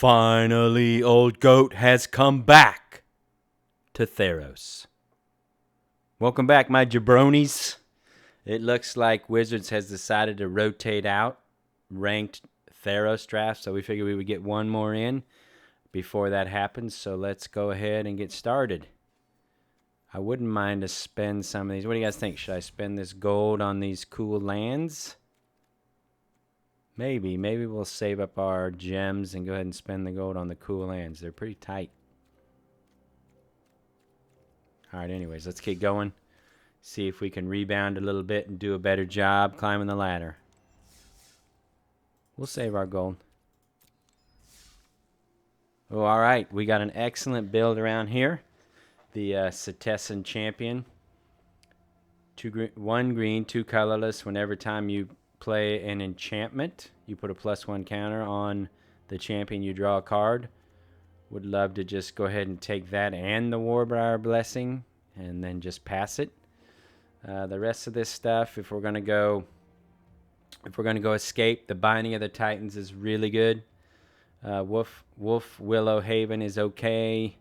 Finally, old goat has come back to Theros. Welcome back, my jabronis. It looks like Wizards has decided to rotate out ranked Theros drafts, so we figured we would get one more in before that happens. So let's go ahead and get started. I wouldn't mind to spend some of these. What do you guys think? Should I spend this gold on these cool lands? Maybe we'll save up our gems and go ahead and spend the gold on the cool lands. They're pretty tight. All right, anyways, let's keep going. See if we can rebound a little bit and do a better job climbing the ladder. We'll save our gold. Oh, all right, we got an excellent build around here. The Cetessan Champion. 1 green, 2 colorless. Whenever time you play an enchantment, you put a +1 counter on the champion, you draw a card. Would love to just go ahead and take that and the Warbriar Blessing and then just pass it. The rest of this stuff, if we're gonna go escape, the Binding of the Titans is really good. Wolf Willow Haven is okay.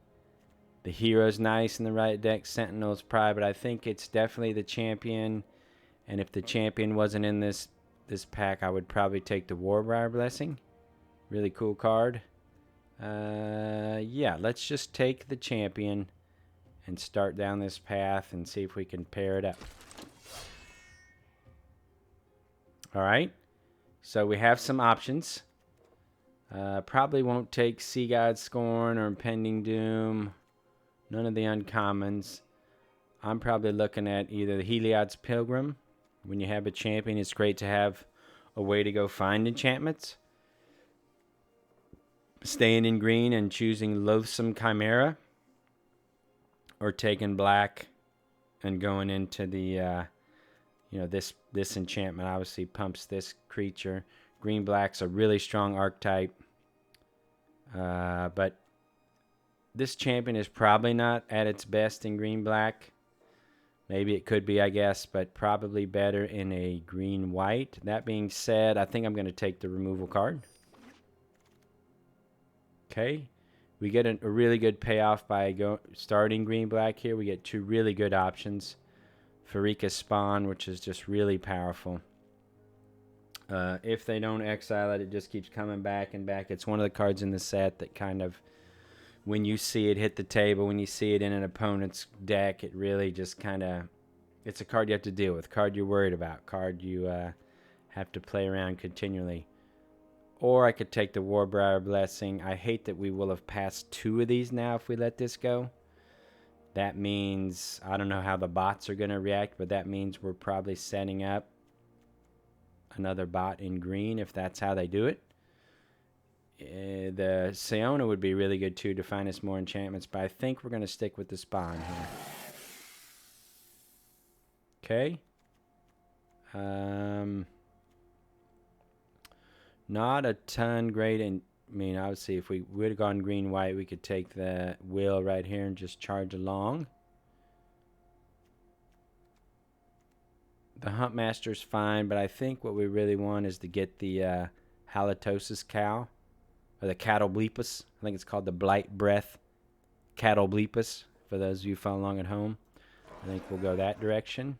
The Hero's nice in the right deck. Sentinel's probably, but I think it's definitely the champion. And if the champion wasn't in this pack, I would probably take the Warbriar Blessing. Really cool card. Yeah, let's just take the champion and start down this path and see if we can pair it up. All right, so we have some options. Probably won't take Sea God Scorn or Impending Doom. None of the uncommons. I'm probably looking at either the Heliod's Pilgrim. When you have a champion, it's great to have a way to go find enchantments. Staying in green and choosing Loathsome Chimera. Or taking black and going into the, this enchantment obviously pumps this creature. Green-black's a really strong archetype. But this champion is probably not at its best in green-black. Maybe it could be, I guess, but probably better in a green-white. That being said, I think I'm going to take the removal card. Okay. We get a really good payoff by starting green-black here. We get 2 really good options. Pharika's Spawn, which is just really powerful. If they don't exile it, it just keeps coming back and back. It's one of the cards in the set that kind of, when you see it hit the table, when you see it in an opponent's deck, it really just kind of, it's a card you have to deal with, card you're worried about, card you have to play around continually. Or I could take the Warbriar Blessing. I hate that we will have passed 2 of these now if we let this go. That means, I don't know how the bots are going to react, but that means we're probably setting up another bot in green if that's how they do it. The Siona would be really good too to find us more enchantments, but I think we're going to stick with the Spawn here. Okay. Not a ton great. I mean, obviously, if we would have gone green-white, we could take the Will right here and just charge along. The Huntmaster's fine, but I think what we really want is to get the Halitosis Cow, or the Cattlebleepus. I think it's called the Blight Breath Cattlebleepus, for those of you following along at home. I think we'll go that direction.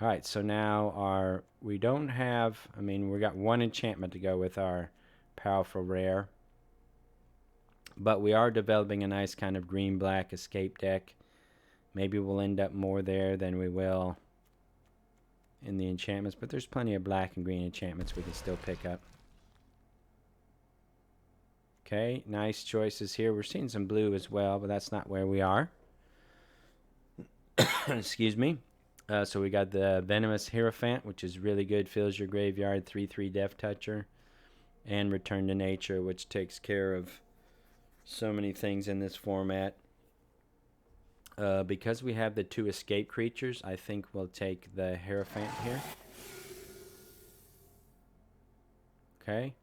All right, so now we don't have, I mean, we got 1 enchantment to go with our powerful rare. But we are developing a nice kind of green-black escape deck. Maybe we'll end up more there than we will in the enchantments, but there's plenty of black and green enchantments we can still pick up. Okay, nice choices here. We're seeing some blue as well, but that's not where we are. Excuse me. So we got the Venomous Hierophant, which is really good. Fills your graveyard, 3/3 Death Toucher. And Return to Nature, which takes care of so many things in this format. Because we have the 2 escape creatures, I think we'll take the Hierophant here. Okay.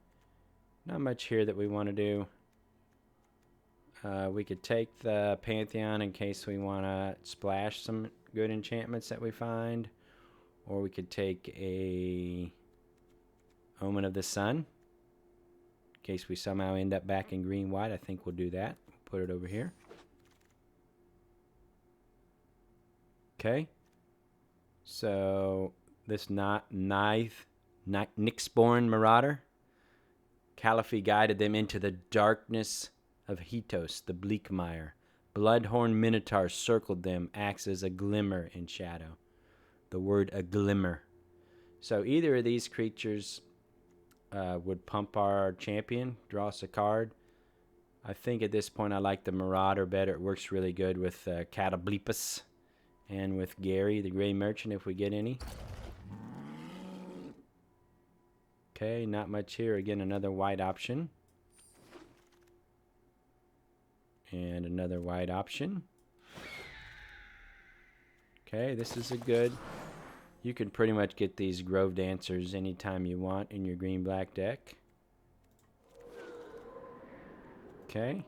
Not much here that we want to do. We could take the Pantheon in case we want to splash some good enchantments that we find. Or we could take a Omen of the Sun. case we somehow end up back in green-white. I think we'll do that. Put it over here. Okay. So this Nyxborn Marauder. Caliphate guided them into the darkness of Hetos, the bleak mire. Bloodhorn Minotaur circled them, acts as a glimmer in shadow. The word a glimmer. So either of these creatures would pump our champion, draw us a card. I think at this point I like the Marauder better. It works really good with Catoblepas and with Gary, the Gray Merchant, if we get any. Okay, not much here. Again, another white option. And another white option. Okay, this is a good... You can pretty much get these Grove Dancers anytime you want in your green-black deck. Okay.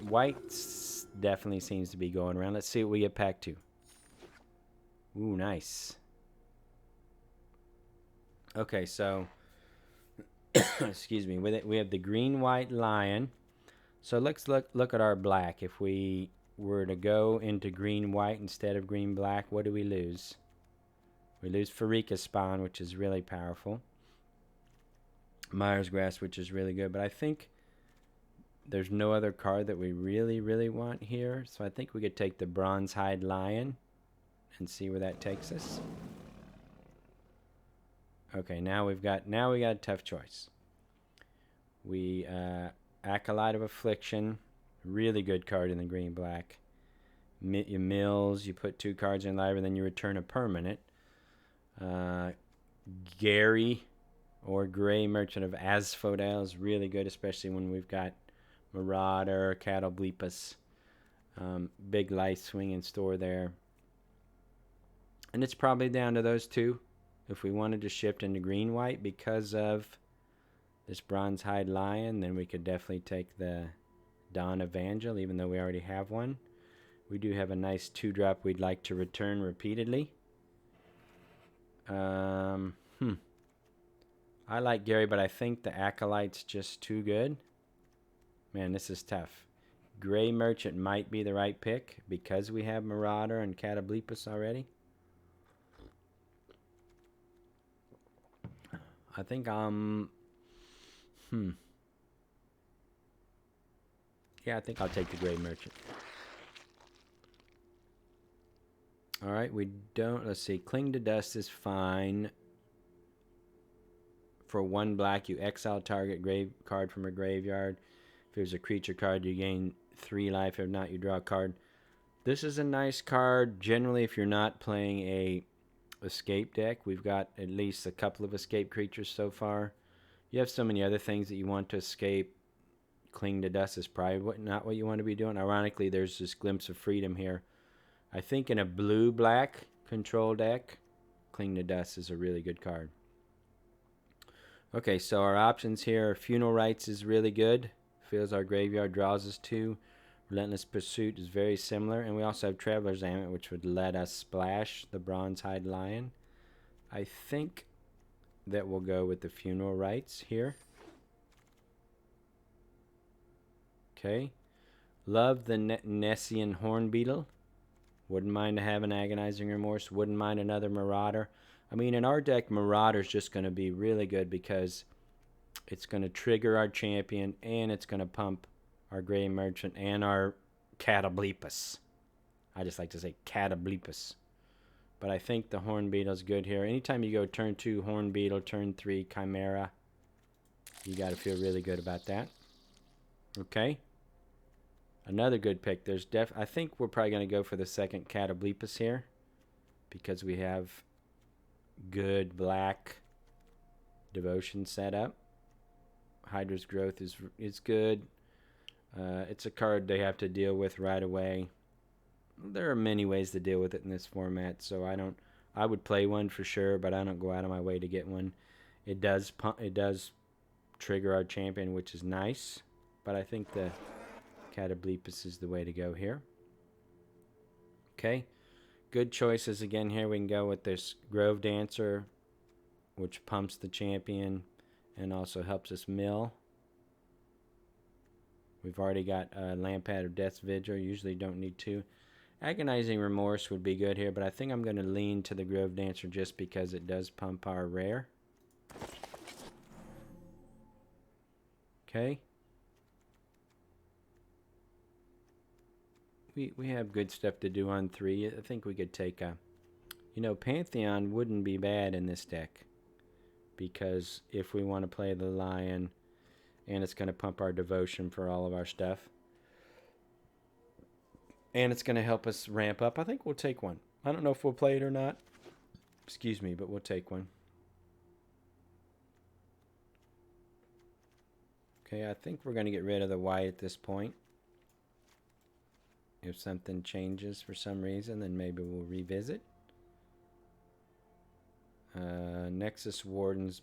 White definitely seems to be going around. Let's see what we get pack 2. Ooh, nice. Okay, so... excuse me. With it, we have the green-white lion. So let's look at our black. If we were to go into green-white instead of green-black, what do we lose? We lose Pharika Spawn, which is really powerful. Myers Grass, which is really good. But I think there's no other card that we really, really want here. So I think we could take the Bronze Hide Lion and see where that takes us. Okay, now we got a tough choice. We Acolyte of Affliction, really good card in the green-black. You mills, you put 2 cards in library, then you return a permanent. Gary or Gray Merchant of Asphodel is really good, especially when we've got Marauder, Catoblepas, big light swing in store there. And it's probably down to those 2 if we wanted to shift into green-white because of this Bronze Hide Lion. Then we could definitely take the Dawn Evangel, even though we already have one. We do have a nice 2-drop we'd like to return repeatedly. I like Gary, but I think the Acolyte's just too good. Man, this is tough. Gray Merchant might be the right pick because we have Marauder and Catoblepas already. I think yeah, I think I'll take the Gray Merchant. Alright, let's see. Cling to Dust is fine. For 1 black, you exile target card from a graveyard. If there's a creature card, you gain 3 life. If not, you draw a card. This is a nice card. Generally, if you're not playing a escape deck, we've got at least a couple of escape creatures so far. You have so many other things that you want to escape. Cling to Dust is probably not what you want to be doing. Ironically, there's this glimpse of freedom here. I think in a blue-black control deck, Cling to Dust is a really good card. Okay, so our options here, Funeral Rites is really good. Fills our graveyard, draws us 2. Relentless Pursuit is very similar. And we also have Traveler's Amulet, which would let us splash the Bronze Hide Lion. I think that we'll go with the Funeral Rites here. Okay. Love the Nessian Hornbeetle. Wouldn't mind to have an Agonizing Remorse. Wouldn't mind another Marauder. I mean, in our deck, Marauder's just going to be really good because it's going to trigger our champion and it's going to pump our Gray Merchant and our Catoblepas. I just like to say Catoblepas. But I think the Hornbeetle's good here. Anytime you go turn 2 Hornbeetle, turn 3 Chimera, you got to feel really good about that. Okay. Another good pick. I think we're probably going to go for the second Catoblepas here because we have good black Devotion set up. Hydra's Growth is good. It's a card they have to deal with right away. There are many ways to deal with it in this format, so I would play one for sure, but I don't go out of my way to get one. It does trigger our champion, which is nice, but I think the Catoblepas is the way to go here. Okay. Good choices again here. We can go with this Grove Dancer, which pumps the champion, and also helps us mill. We've already got Lampad of Death's Vigil. Usually don't need two. Agonizing Remorse would be good here, but I think I'm going to lean to the Grove Dancer just because it does pump our rare. Okay. We have good stuff to do on 3. I think we could take a... You know, Pantheon wouldn't be bad in this deck. Because if we want to play the Lion, and it's going to pump our Devotion for all of our stuff, and it's going to help us ramp up, I think we'll take one. I don't know if we'll play it or not. Excuse me, but we'll take one. Okay, I think we're going to get rid of the white at this point. If something changes for some reason, then maybe we'll revisit. Nexus Warden's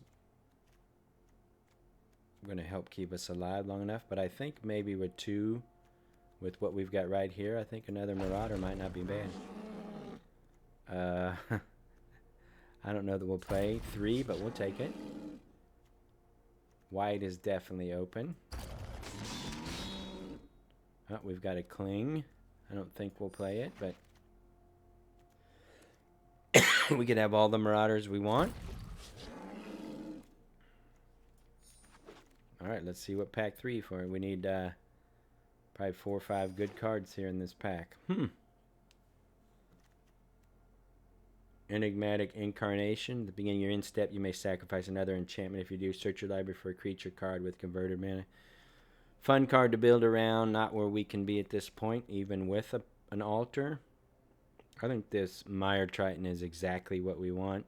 going to help keep us alive long enough, but I think maybe with 2, with what we've got right here, I think another Marauder might not be bad. I don't know that we'll play 3, but we'll take it. White is definitely open. Oh, we've got a Cling. I don't think we'll play it, but we could have all the Marauders we want. Alright, let's see what pack 3 for. We need probably 4 or 5 good cards here in this pack. Enigmatic Incarnation. At the beginning of your end step, you may sacrifice another enchantment. If you do, search your library for a creature card with converted mana. Fun card to build around. Not where we can be at this point, even with an altar. I think this Mire Triton is exactly what we want.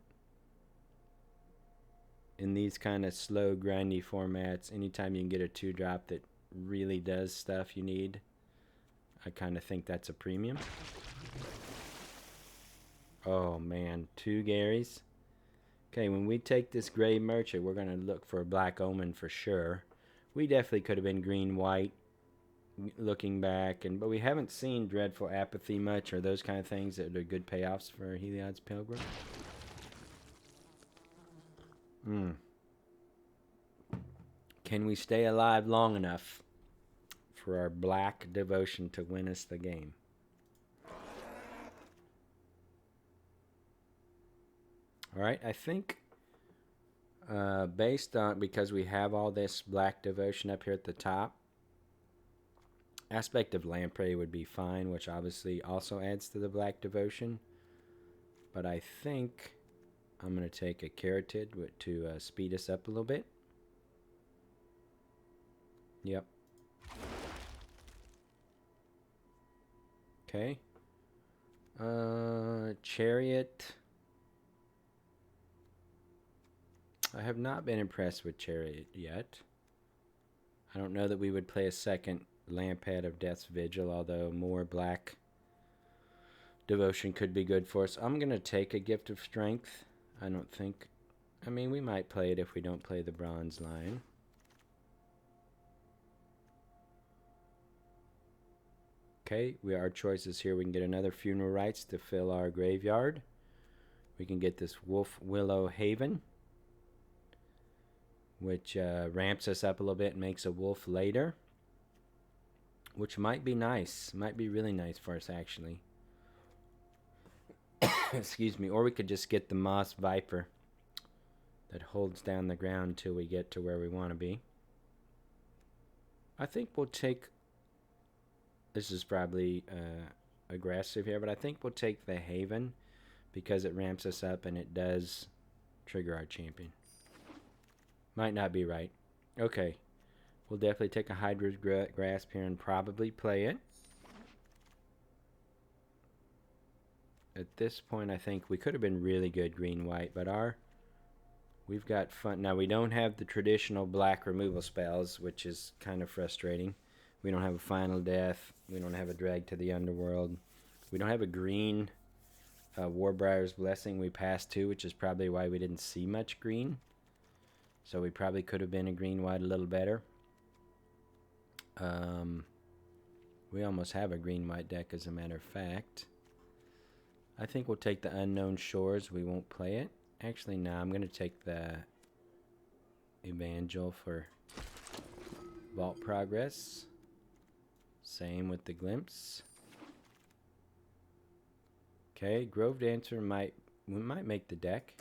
In these kind of slow, grindy formats, anytime you can get a 2-drop that really does stuff you need, I kind of think that's a premium. Oh man, 2 Garys. Okay, when we take this Gray Merchant, we're going to look for a Black Omen for sure. We definitely could have been green-white looking back, but we haven't seen Dreadful Apathy much or those kind of things that are good payoffs for Heliod's Pilgrim. Can we stay alive long enough for our Black Devotion to win us the game? Alright, I think based on, because we have all this Black Devotion up here at the top, Aspect of Lamprey would be fine, which obviously also adds to the Black Devotion. But I think I'm going to take a Carotid to speed us up a little bit. Yep. Okay. Chariot. I have not been impressed with Chariot yet. I don't know that we would play a second Lampad of Death's Vigil, although more Black Devotion could be good for us. I'm going to take a Gift of Strength. I don't think... I mean, we might play it if we don't play the Bronze Lion. Okay, our choices here. We can get another Funeral Rites to fill our graveyard. We can get this Wolf Willow Haven, which ramps us up a little bit and makes a wolf later, which might be nice. Might be really nice for us, actually. Excuse me. Or we could just get the Moss Viper that holds down the ground until we get to where we want to be. I think we'll take... This is probably aggressive here, but I think we'll take the Haven because it ramps us up and it does trigger our champion. Might not be right. Okay. We'll definitely take a Hydra's Grasp here and probably play it. At this point, I think we could have been really good green-white, but we've got fun. Now, we don't have the traditional black removal spells, which is kind of frustrating. We don't have a Final Death. We don't have a Drag to the Underworld. We don't have a green Warbriar's Blessing. We passed 2, which is probably why we didn't see much green. So we probably could have been a green-white a little better. We almost have a green-white deck, as a matter of fact. I think we'll take the Unknown Shores. We won't play it. Actually, no, I'm going to take the Evangel for Vault Progress. Same with the Glimpse. Okay, Grove Dancer might make the deck.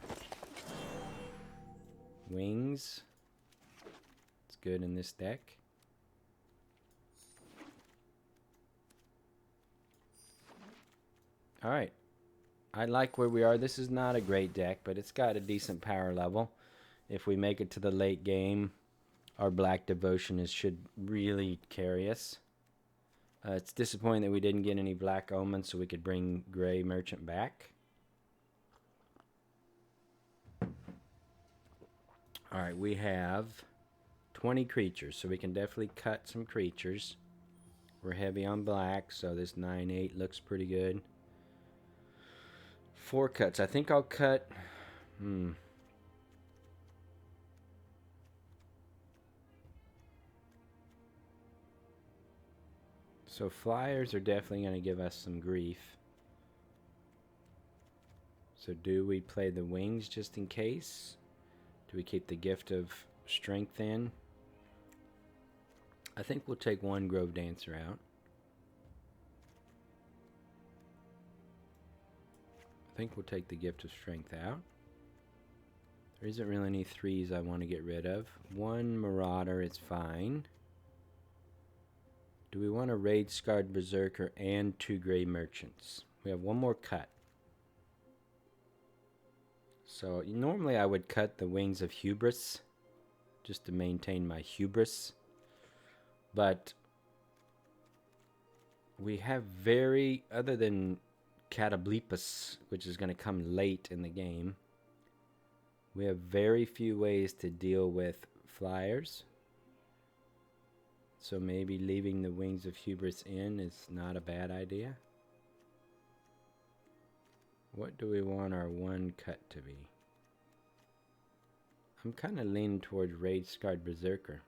Wings. It's good in this deck. Alright. I like where we are. This is not a great deck, but it's got a decent power level. If we make it to the late game, our Black Devotion should really carry us. It's disappointing that we didn't get any Black Omen so we could bring Gray Merchant back. Alright, we have 20 creatures, so we can definitely cut some creatures. We're heavy on black, so this 9/8 looks pretty good. 4 cuts. I think I'll cut... So flyers are definitely going to give us some grief. So do we play the wings just in case? Do we keep the Gift of Strength in? I think we'll take one Grove Dancer out. I think we'll take the Gift of Strength out. There isn't really any 3s I want to get rid of. 1 Marauder is fine. Do we want a Raid Scarred Berserker and 2 Gray Merchants? We have 1 more cut. So normally I would cut the Wings of Hubris just to maintain my hubris. But we have other than Catoblepas, which is going to come late in the game, we have very few ways to deal with flyers. So maybe leaving the Wings of Hubris in is not a bad idea. What do we want our 1 cut to be? I'm kind of leaning towards Raid Scarred Berserker.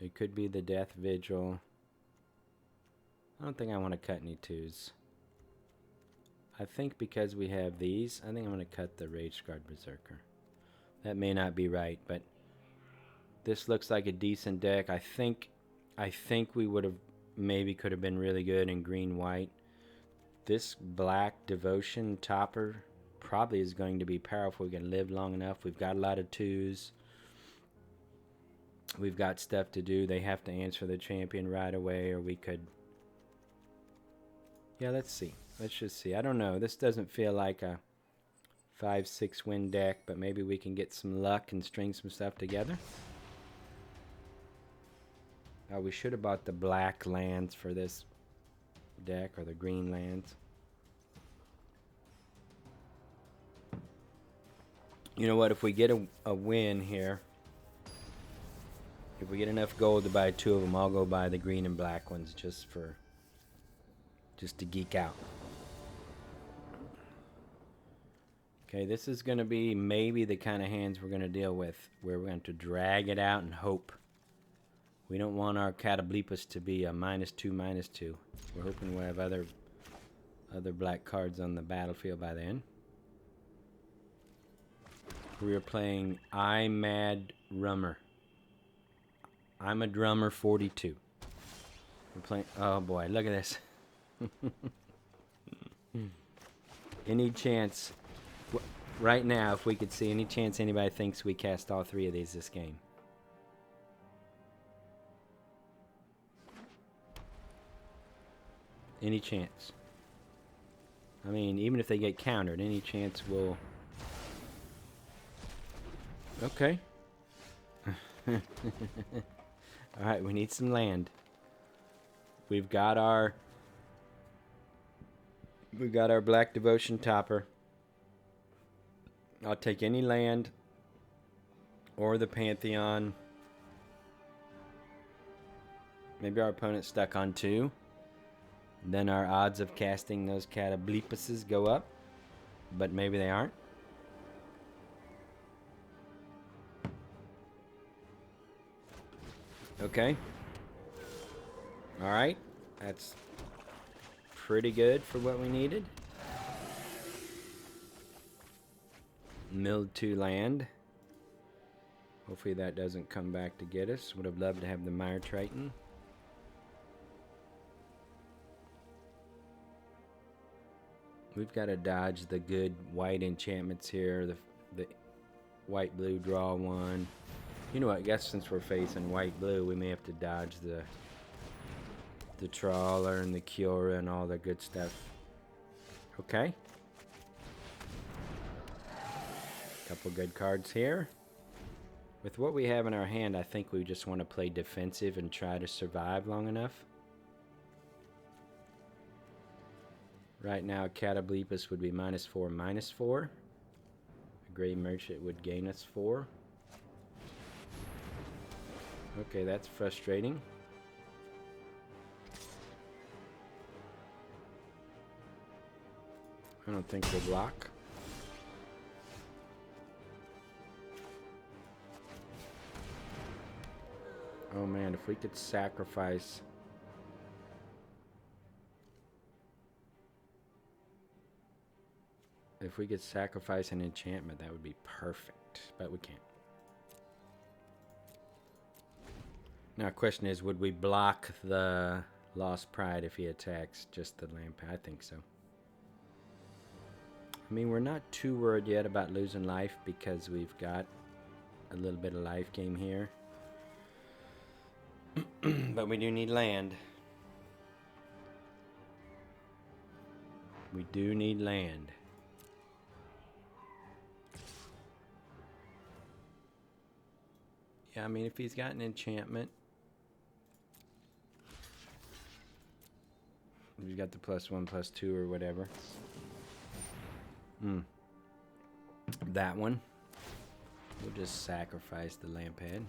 It could be the Death Vigil. I don't think I want to cut any 2s. I think because we have these, I think I'm going to cut the Raid Scarred Berserker. That may not be right, but this looks like a decent deck. I think we would have could have been really good in green-white. This Black Devotion topper probably is going to be powerful. We can live long enough. We've got a lot of 2s. We've got stuff to do. They have to answer the champion right away, or we could... Yeah, let's see. Let's just see. I don't know. This doesn't feel like a 5-6 win deck, but maybe we can get some luck and string some stuff together. We should have bought the black lands for this deck, or the green lands. You know what? If we get a win here, if we get enough gold to buy 2 of them, I'll go buy the green and black ones just to geek out. Okay, this is going to be maybe the kind of hands we're going to deal with, where we're going to drag it out and hope. We don't want our Catoblepas to be a -2/-2. We're hoping we'll have other black cards on the battlefield by then. We are playing I'm Mad Rummer. I'm a Drummer 42. We're playing... Oh boy, look at this. Any chance... Right now, if we could see any chance anybody thinks we cast all 3 of these this game. Any chance? I mean, even if they get countered, any chance we'll... Okay. Alright, we need some land. We've got our Black Devotion topper. I'll take any land or the Pantheon. Maybe our opponent's stuck on 2. Then our odds of casting those Catoblepases go up, but maybe they aren't. Okay. Alright. That's pretty good for what we needed. Milled 2 land. Hopefully that doesn't come back to get us. Would have loved to have the Mire Triton. We've got to dodge the good white enchantments here. The white-blue draw one. You know what? I guess since we're facing white-blue, we may have to dodge the Trawler and the Kiora and all the good stuff. Okay. Couple good cards here. With what we have in our hand, I think we just want to play defensive and try to survive long enough. Right now, Catoblepus would be -4, -4. A Gray Merchant would gain us 4. Okay, that's frustrating. I don't think we'll block. Oh man, if we could sacrifice... If we could sacrifice an enchantment, that would be perfect. But we can't. Now, the question is, would we block the Lost Pride if he attacks just the land? I think so. I mean, we're not too worried yet about losing life because we've got a little bit of life game here. But we do need land. We do need land. Yeah, I mean, if he's got an enchantment, he's got the +1, +2 or whatever. That one. We'll just sacrifice the land pad.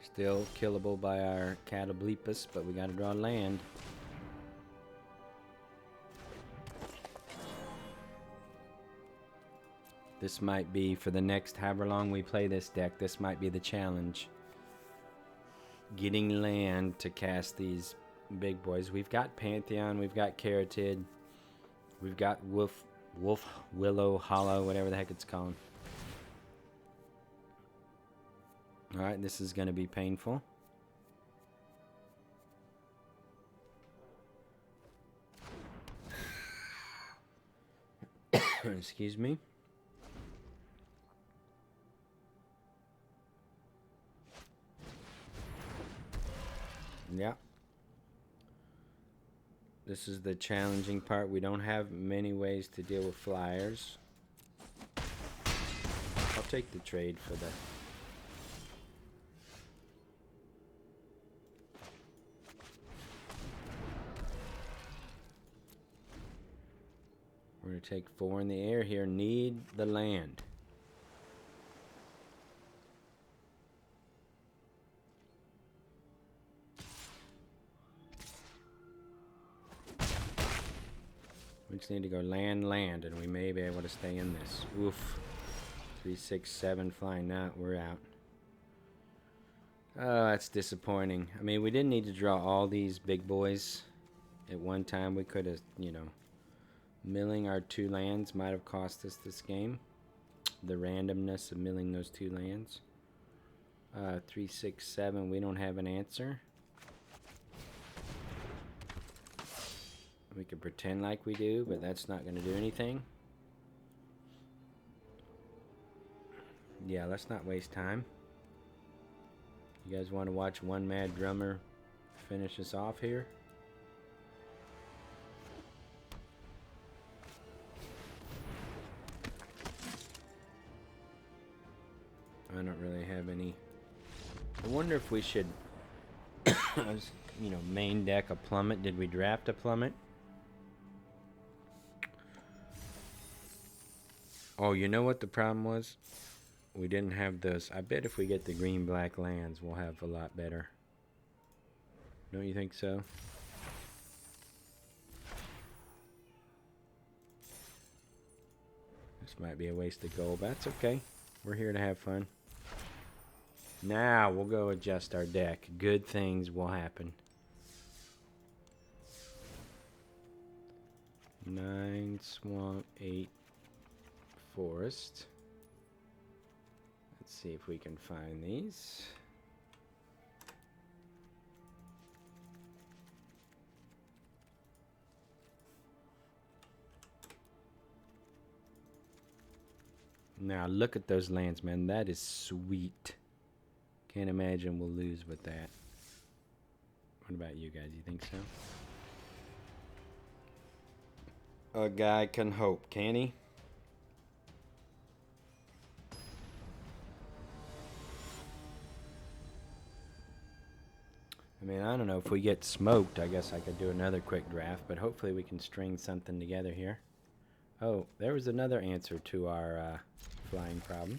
Still killable by our Catoblepus, but we gotta draw land. This might be, for the next however long we play this deck, this might be the challenge. Getting land to cast these big boys. We've got Pantheon, we've got Carotid, we've got Willow Hollow, whatever the heck it's called. Alright, this is going to be painful. Excuse me. Yeah. This is the challenging part. We don't have many ways to deal with flyers. I'll take the trade for the... We're going to take 4 in the air here. Need the land. We just need to go land, and we may be able to stay in this. Oof. 3, 6, 7 flying. Nah, we're out. Oh, that's disappointing. I mean, we didn't need to draw all these big boys at one time. We could have, you know, milling our 2 lands might have cost us this game. The randomness of milling those 2 lands. 3, 6, 7. We don't have an answer. We could pretend like we do, but that's not going to do anything. Yeah, let's not waste time. You guys want to watch one mad drummer finish us off here? I don't really have any. I wonder if we should, you know, main deck a plummet. Did we draft a plummet? Oh, you know what the problem was? We didn't have those. I bet if we get the green-black lands, we'll have a lot better. Don't you think so? This might be a waste of gold, but that's okay. We're here to have fun. Now we'll go adjust our deck. Good things will happen. 9 swamp, 8 forest. Let's see if we can find these. Now look at those lands, man. That is sweet. Can't imagine we'll lose with that. What about you guys? You think so? A guy can hope, can he? I mean, I don't know if we get smoked. I guess I could do another quick draft, but hopefully we can string something together here. Oh, there was another answer to our flying problem.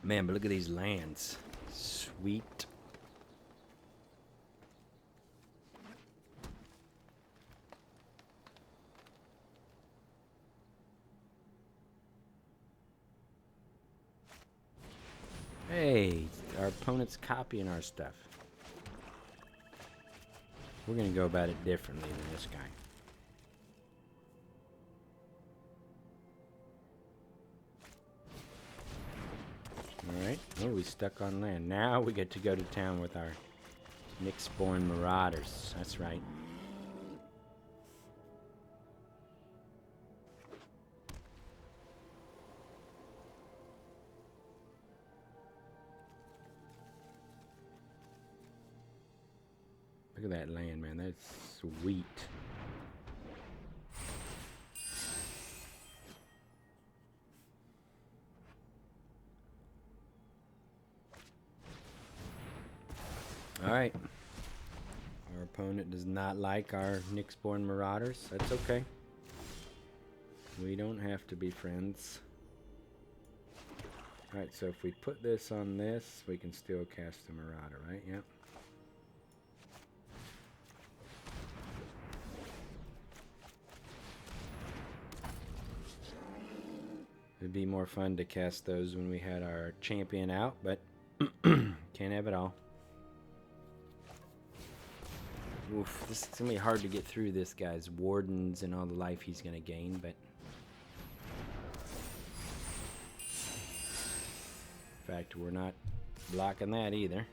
Man, but look at these lands. Sweet. Hey, our opponent's copying our stuff. We're going to go about it differently than this guy. Alright, oh, we stuck on land. Now we get to go to town with our Nyxborn Marauders. That's right. Look at that land, man. That's sweet. Alright. Our opponent does not like our Nyxborn Marauders. That's okay. We don't have to be friends. Alright, so if we put this on this, we can still cast the Marauder, right? Yep. It'd be more fun to cast those when we had our champion out, but can't have it all. Oof, this is going to be hard to get through this guy's wardens and all the life he's going to gain, but... In fact, we're not blocking that either.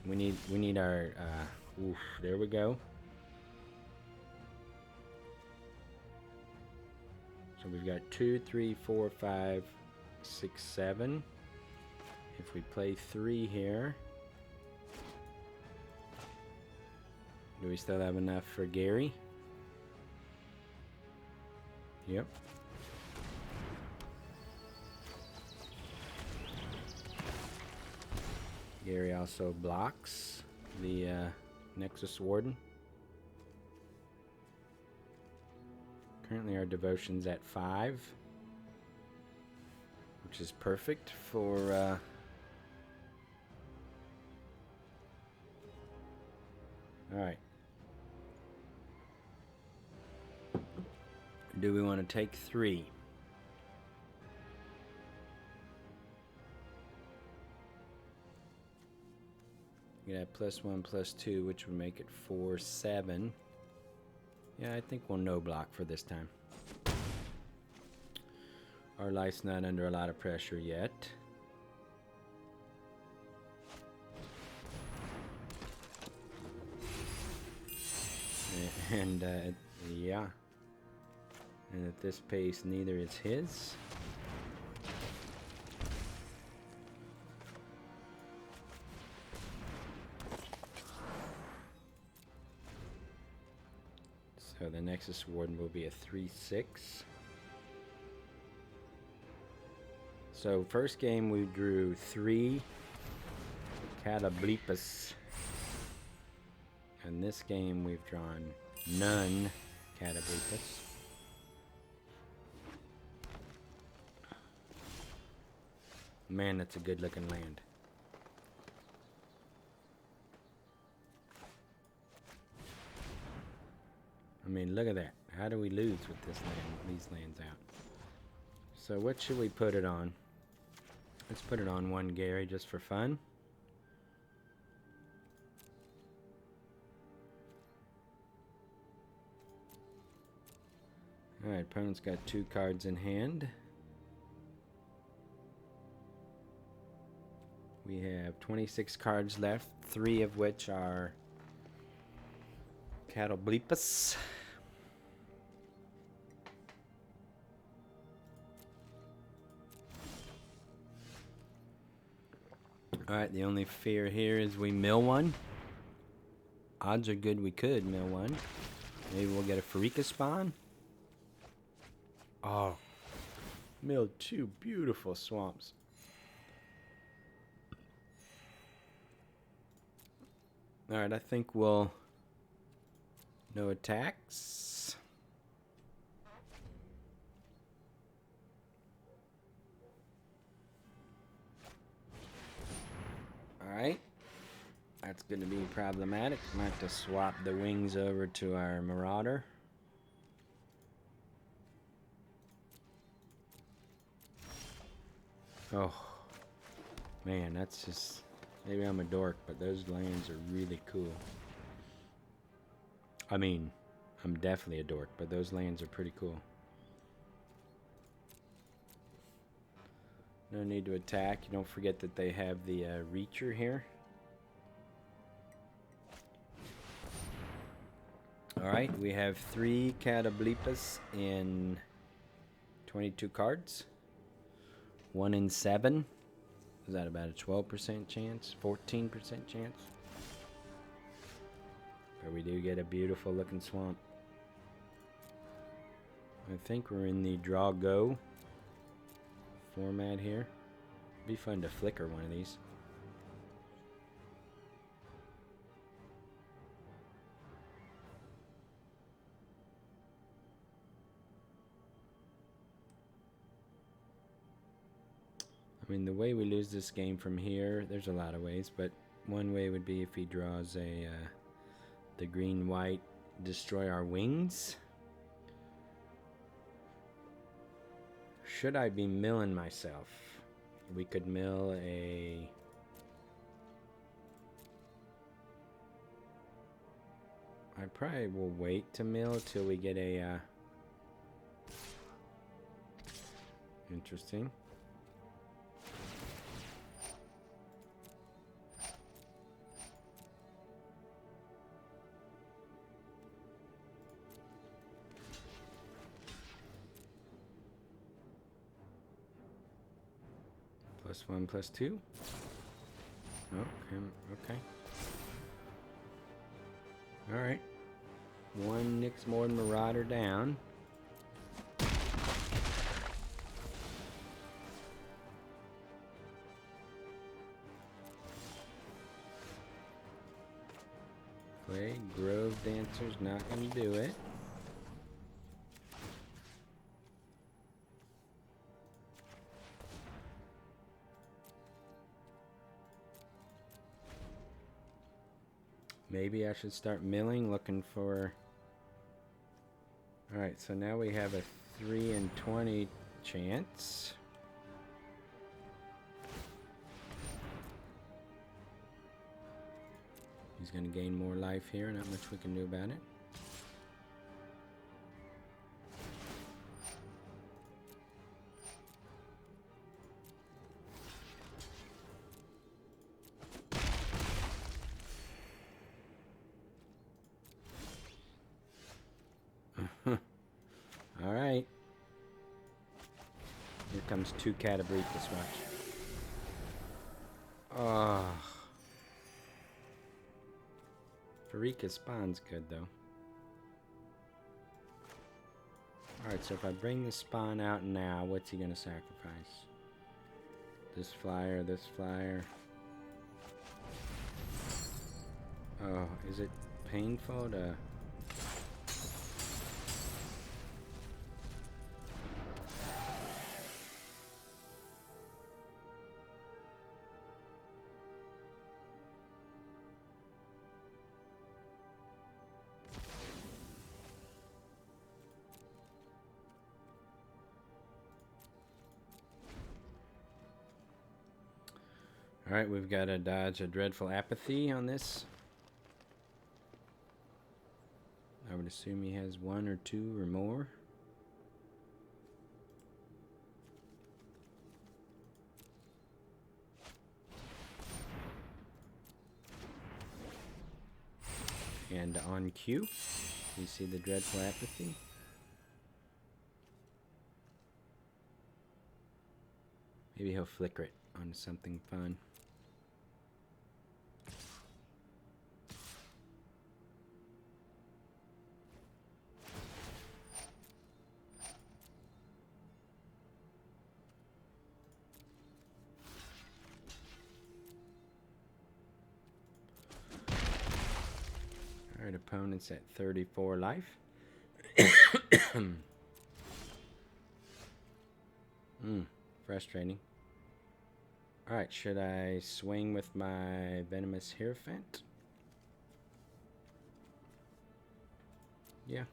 We need our... oof, there we go. So we've got 2, 3, 4, 5, 6, 7. If we play 3 here... Do we still have enough for Gary? Yep. Gary also blocks the Nexus Warden. Currently our devotion's at 5, which is perfect for alright. Do we want to take 3? You got +1, +2, which would make it 4, 7. Yeah, I think we'll no block for this time. Our life's not under a lot of pressure yet. And yeah. And at this pace, neither is his. So the Nexus Warden will be a 3/6. So first game we drew 3 Catoblepas. And this game we've drawn none Catoblepas. Man, that's a good looking land. I mean, look at that. How do we lose with this land, these lands out? So what should we put it on? Let's put it on 1 Gary just for fun. Alright, opponent's got 2 cards in hand. We have 26 cards left, 3 of which are Catoblepas. Alright, the only fear here is we mill one. Odds are good we could mill one. Maybe we'll get a Pharika spawn. Oh, milled 2 beautiful swamps. Alright, I think we'll... No attacks. Alright. That's going to be problematic. Might have to swap the wings over to our Marauder. Oh. Man, that's just... Maybe I'm a dork, but those lands are really cool. I mean, I'm definitely a dork, but those lands are pretty cool. No need to attack. You don't forget that they have the Reacher here. Alright, we have 3 Catoblepas in 22 cards. 1 in 7. Is that about a 12% chance? 14% chance? But we do get a beautiful looking swamp. I think we're in the draw go format here. Be fun to flicker one of these. I mean, the way we lose this game from here, there's a lot of ways, but one way would be if he draws a the green-white destroy our wings. Should I be milling myself? We could mill a... I probably will wait to mill till we get a... Interesting. +1, +2. Okay. Alright. 1 Nyxmord Marauder down. Play Grove Dancer's not going to do it. Maybe I should start milling, looking for... Alright, so now we have a 3 in 20 chance. He's going to gain more life here, not much we can do about it. Alright. Here comes 2 Catoblepas, watch. Oh. Pharika spawn's good, though. Alright, so if I bring the spawn out now, what's he going to sacrifice? This flyer, this flyer. Oh, is it painful to... Alright, we've got to dodge a Dreadful Apathy on this. I would assume he has 1 or 2 or more. And on cue, we see the Dreadful Apathy. Maybe he'll flicker it on something fun. Alright, opponent's at 34 life. Frustrating. Alright, should I swing with my Venomous Hierophant? Yeah.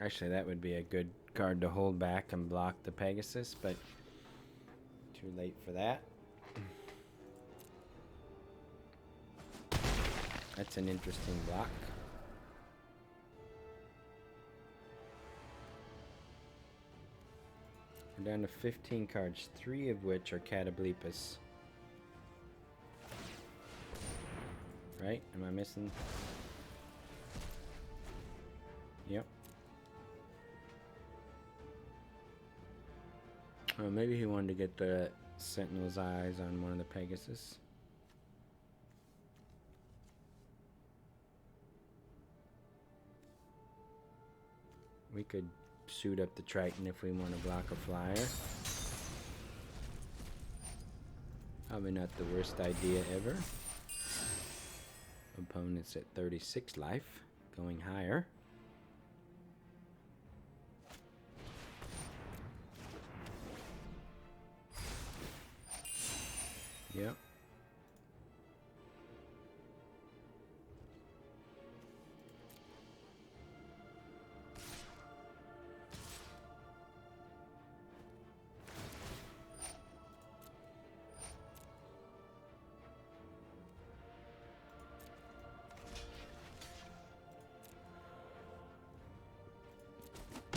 Actually, that would be a good card to hold back and block the Pegasus, but too late for that. That's an interesting block. We're down to 15 cards, 3 of which are Catoblepas. Right? Am I missing? Yep. Oh, maybe he wanted to get the Sentinel's eyes on one of the Pegasus. We could suit up the Triton if we want to block a flyer. Probably not the worst idea ever. Opponent's at 36 life, going higher. Yep.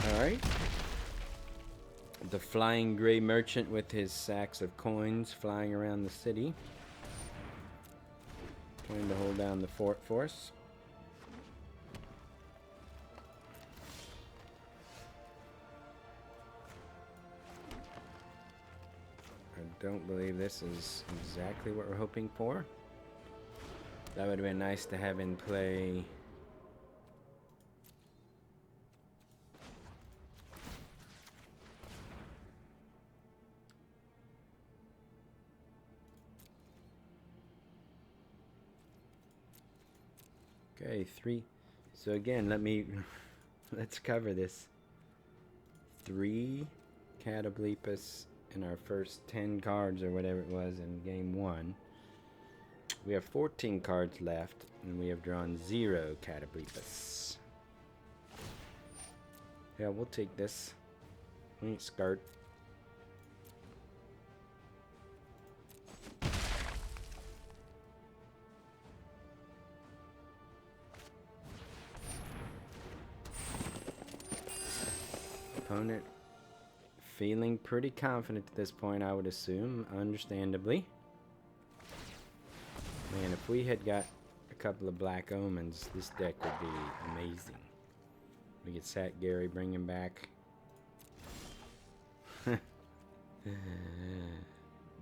Alright. The Flying Gray Merchant with his sacks of coins flying around the city. Trying to hold down the fort for us. I don't believe this is exactly what we're hoping for. That would have been nice to have in play. Okay, 3. So again, let's cover this. 3 Catoblepas in our first 10 cards or whatever it was in game 1. We have 14 cards left, and we have drawn 0 Catoblepas. Yeah, we'll take this. We ain't scared. Opponent feeling pretty confident at this point, I would assume, understandably. Man, if we had got a couple of Black Omens, this deck would be amazing. We could sack Gary, bring him back.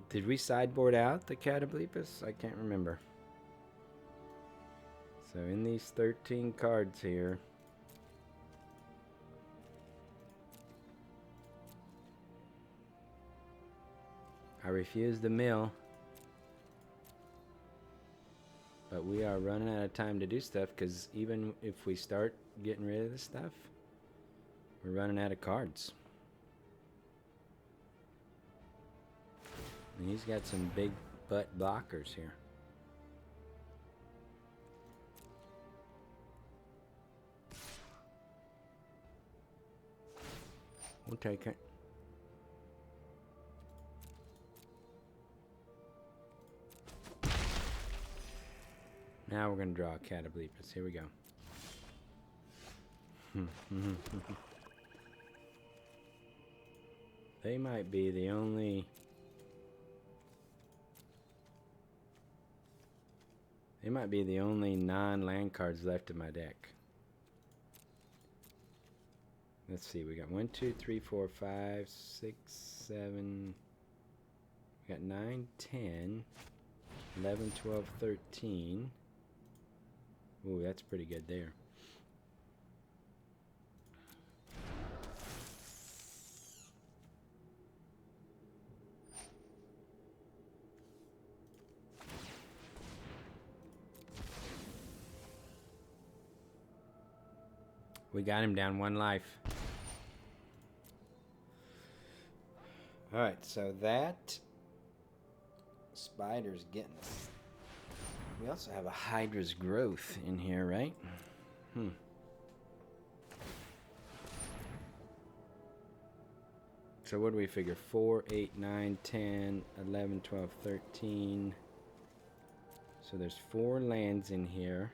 Did we sideboard out the Catoblepas? I can't remember. So in these 13 cards here, I refuse the mill, but we are running out of time to do stuff, because even if we start getting rid of this stuff, we're running out of cards. And he's got some big butt blockers here. We'll take it. Now we're going to draw a Catoblepas. Here we go. They might be the only... They might be the only non-land cards left in my deck. Let's see, we got 1, 2, 3, 4, 5, 6, 7... We got 9, 10, 11, 12, 13... Ooh, that's pretty good there. We got him down 1 life. Alright, so that spider's getting us. We also have a Hydra's Growth in here, right? So what do we figure? 4, 8, 9, 10, 11, 12, 13. So there's 4 lands in here.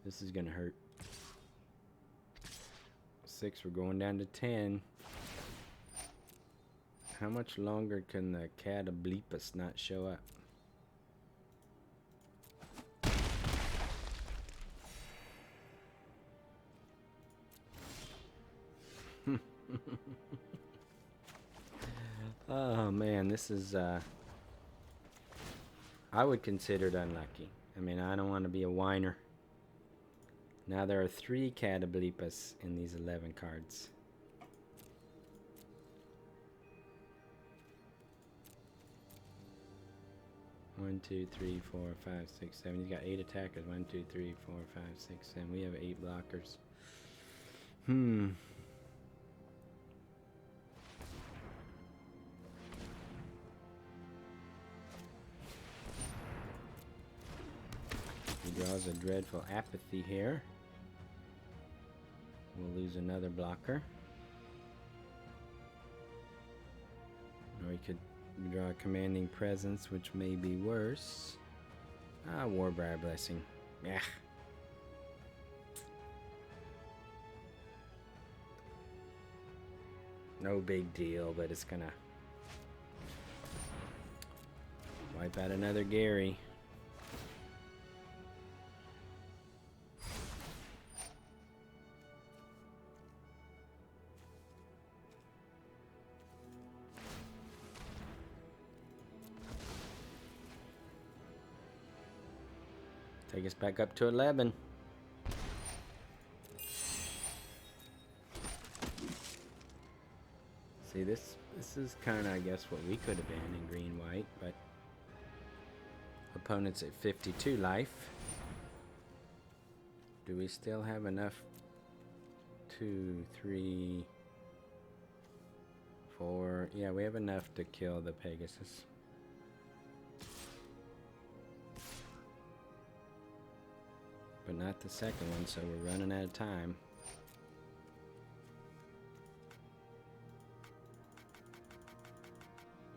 This is gonna hurt. 6, we're going down to 10. How much longer can the Catoblepas not show up? Oh man, this is I would consider it unlucky. I mean, I don't want to be a whiner. Now there are 3 Catoblepas in these 11 cards. One, 2, 3, 4, 5, 6, 7. He's got 8 attackers. 1, 2, 3, 4, 5, 6, 7. We have 8 blockers. He draws a Dreadful Apathy here. We'll lose another blocker. Or he could draw a Commanding Presence, which may be worse. Ah, Warbriar Blessing. Yeah. No big deal, but it's gonna wipe out another Gary. Take us back up to 11. See, this is kind of, I guess, what we could have been in green-white, but opponent's at 52 life. Do we still have enough? 2, 3, 4. Yeah, we have enough to kill the Pegasus. But not the second one, so we're running out of time.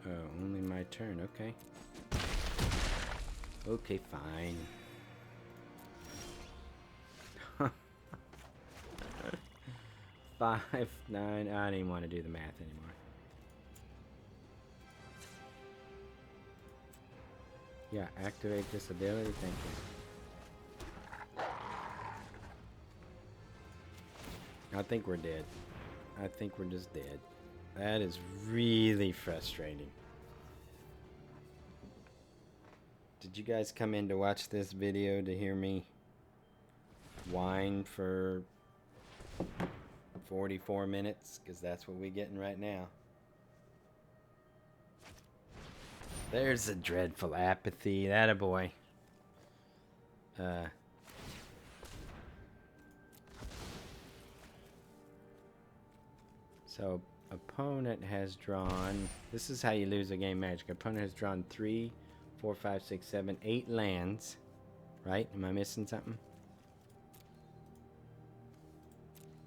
Oh, only my turn, okay. Okay, fine. 5, 9, I didn't want to do the math anymore. Yeah, activate this ability, thank you. I think we're dead. I think we're just dead. That is really frustrating. Did you guys come in to watch this video to hear me whine for 44 minutes? Because that's what we're getting right now. There's a Dreadful Apathy. Attaboy. So, opponent has drawn... This is how you lose a game Magic. Opponent has drawn 3, 4, 5, 6, 7, 8 lands. Right? Am I missing something?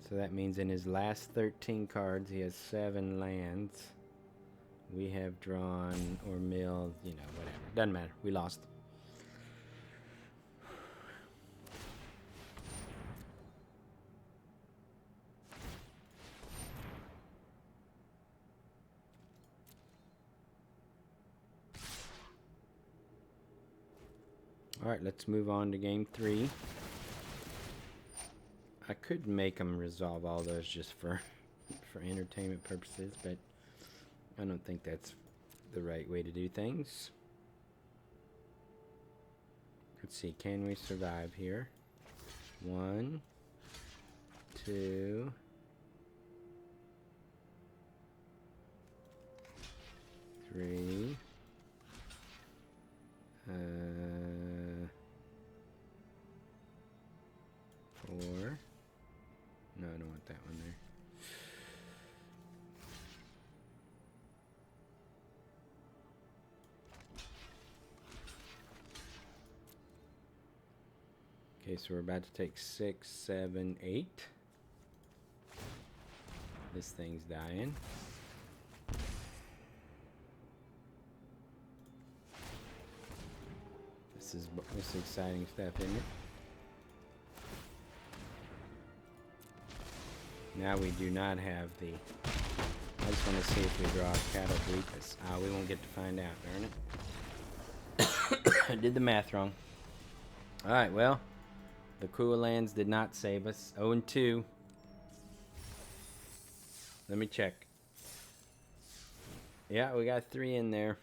So that means in his last 13 cards, he has 7 lands. We have drawn or milled, you know, whatever. Doesn't matter. We lost. Alright, let's move on to game 3. I could make them resolve all those just for entertainment purposes, but I don't think that's the right way to do things. Let's see, can we survive here? 1, 2, 3. 4. No, I don't want that one there. Okay, so we're about to take 6, 7, 8. This thing's dying. This is exciting stuff, isn't it? Now we do not have the... I just want to see if we draw Cattle Bleepus. We won't get to find out, darn it. I did the math wrong. Alright, well, the cool lands did not save us. 0-2. Let me check. Yeah, we got 3 in there.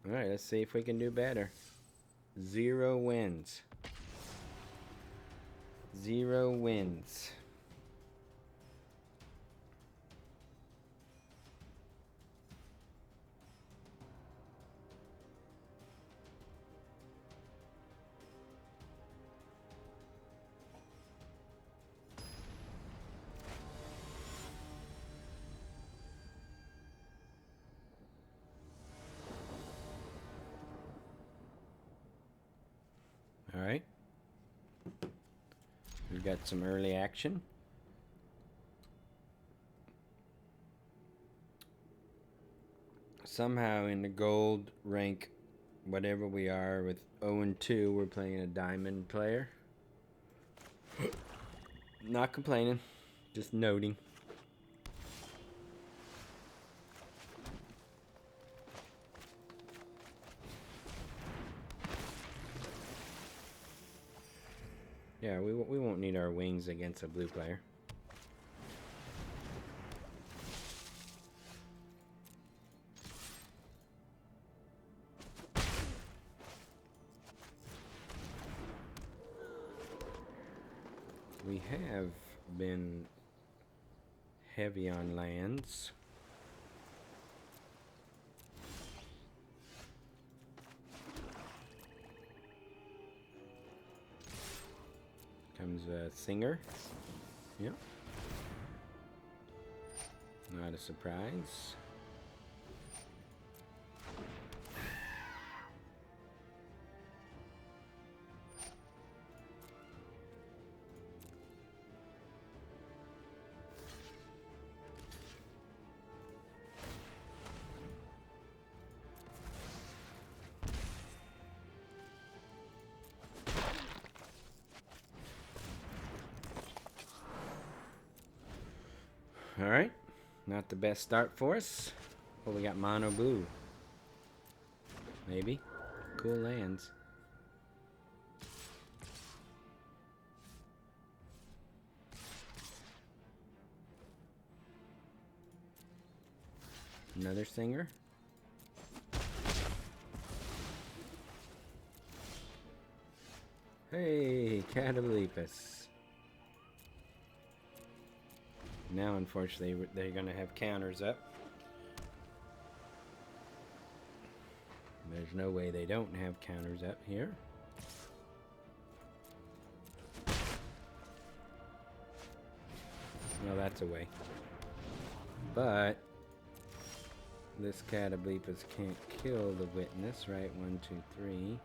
Alright, let's see if we can do better. 0 wins. 0 wins. All right. We've got some early action. Somehow in the gold rank, whatever we are with 0-2, we're playing a diamond player. Not complaining, just noting. Yeah, we won't need our wings against a blue player. We have been heavy on lands. Comes a Singer. Yep. Not a surprise. Alright, not the best start for us. Oh, we got mono blue. Maybe. Cool lands. Another Singer. Hey, Catoblepus. Now, unfortunately, they're going to have counters up. There's no way they don't have counters up here. Well, that's a way. But this Catoblepus can't kill the Witness, right? 1, 2, 3.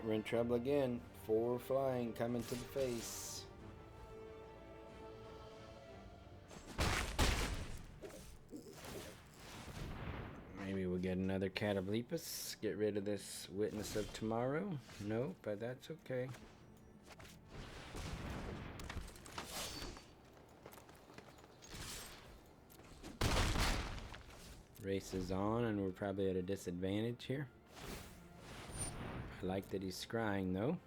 we're in trouble again. 4 flying coming to the face. Maybe we'll get another Catoblepus. Get rid of this Witness of Tomorrow. No, but that's okay. Race is on, and we're probably at a disadvantage here. I like that he's scrying, though.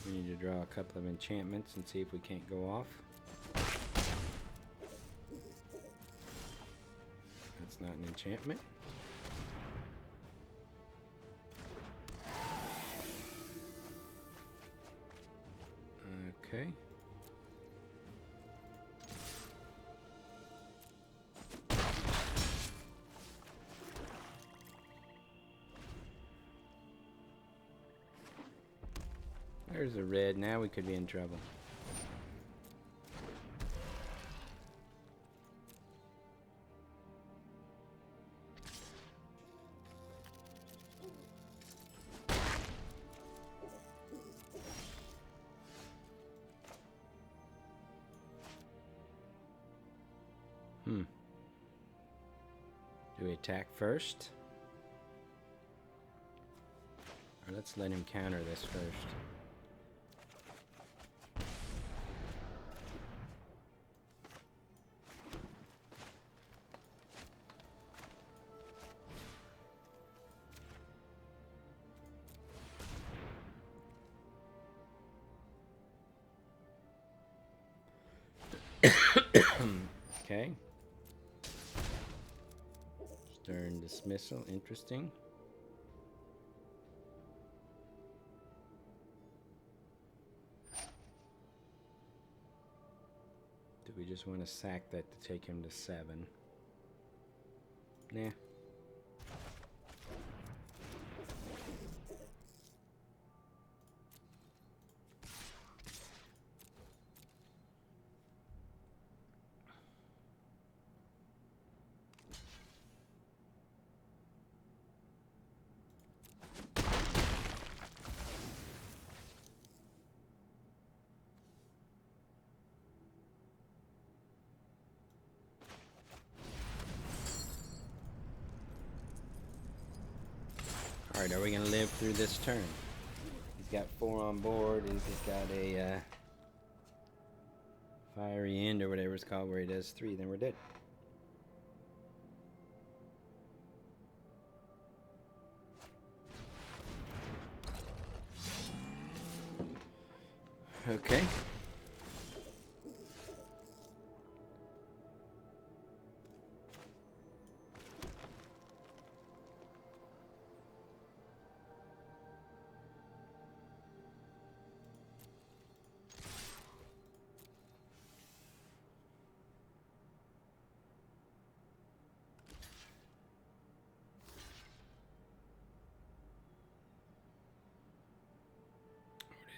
We need to draw a couple of enchantments and see if we can't go off. That's not an enchantment. Okay. There's a red. Now we could be in trouble. Do we attack first? Or let's let him counter this first. Okay. Stern dismissal, interesting. Do we just want to sack that to take him to 7? Nah. Alright, are we going to live through this turn? He's got 4 on board, and he's got a fiery end or whatever it's called where he does 3, then we're dead. Okay.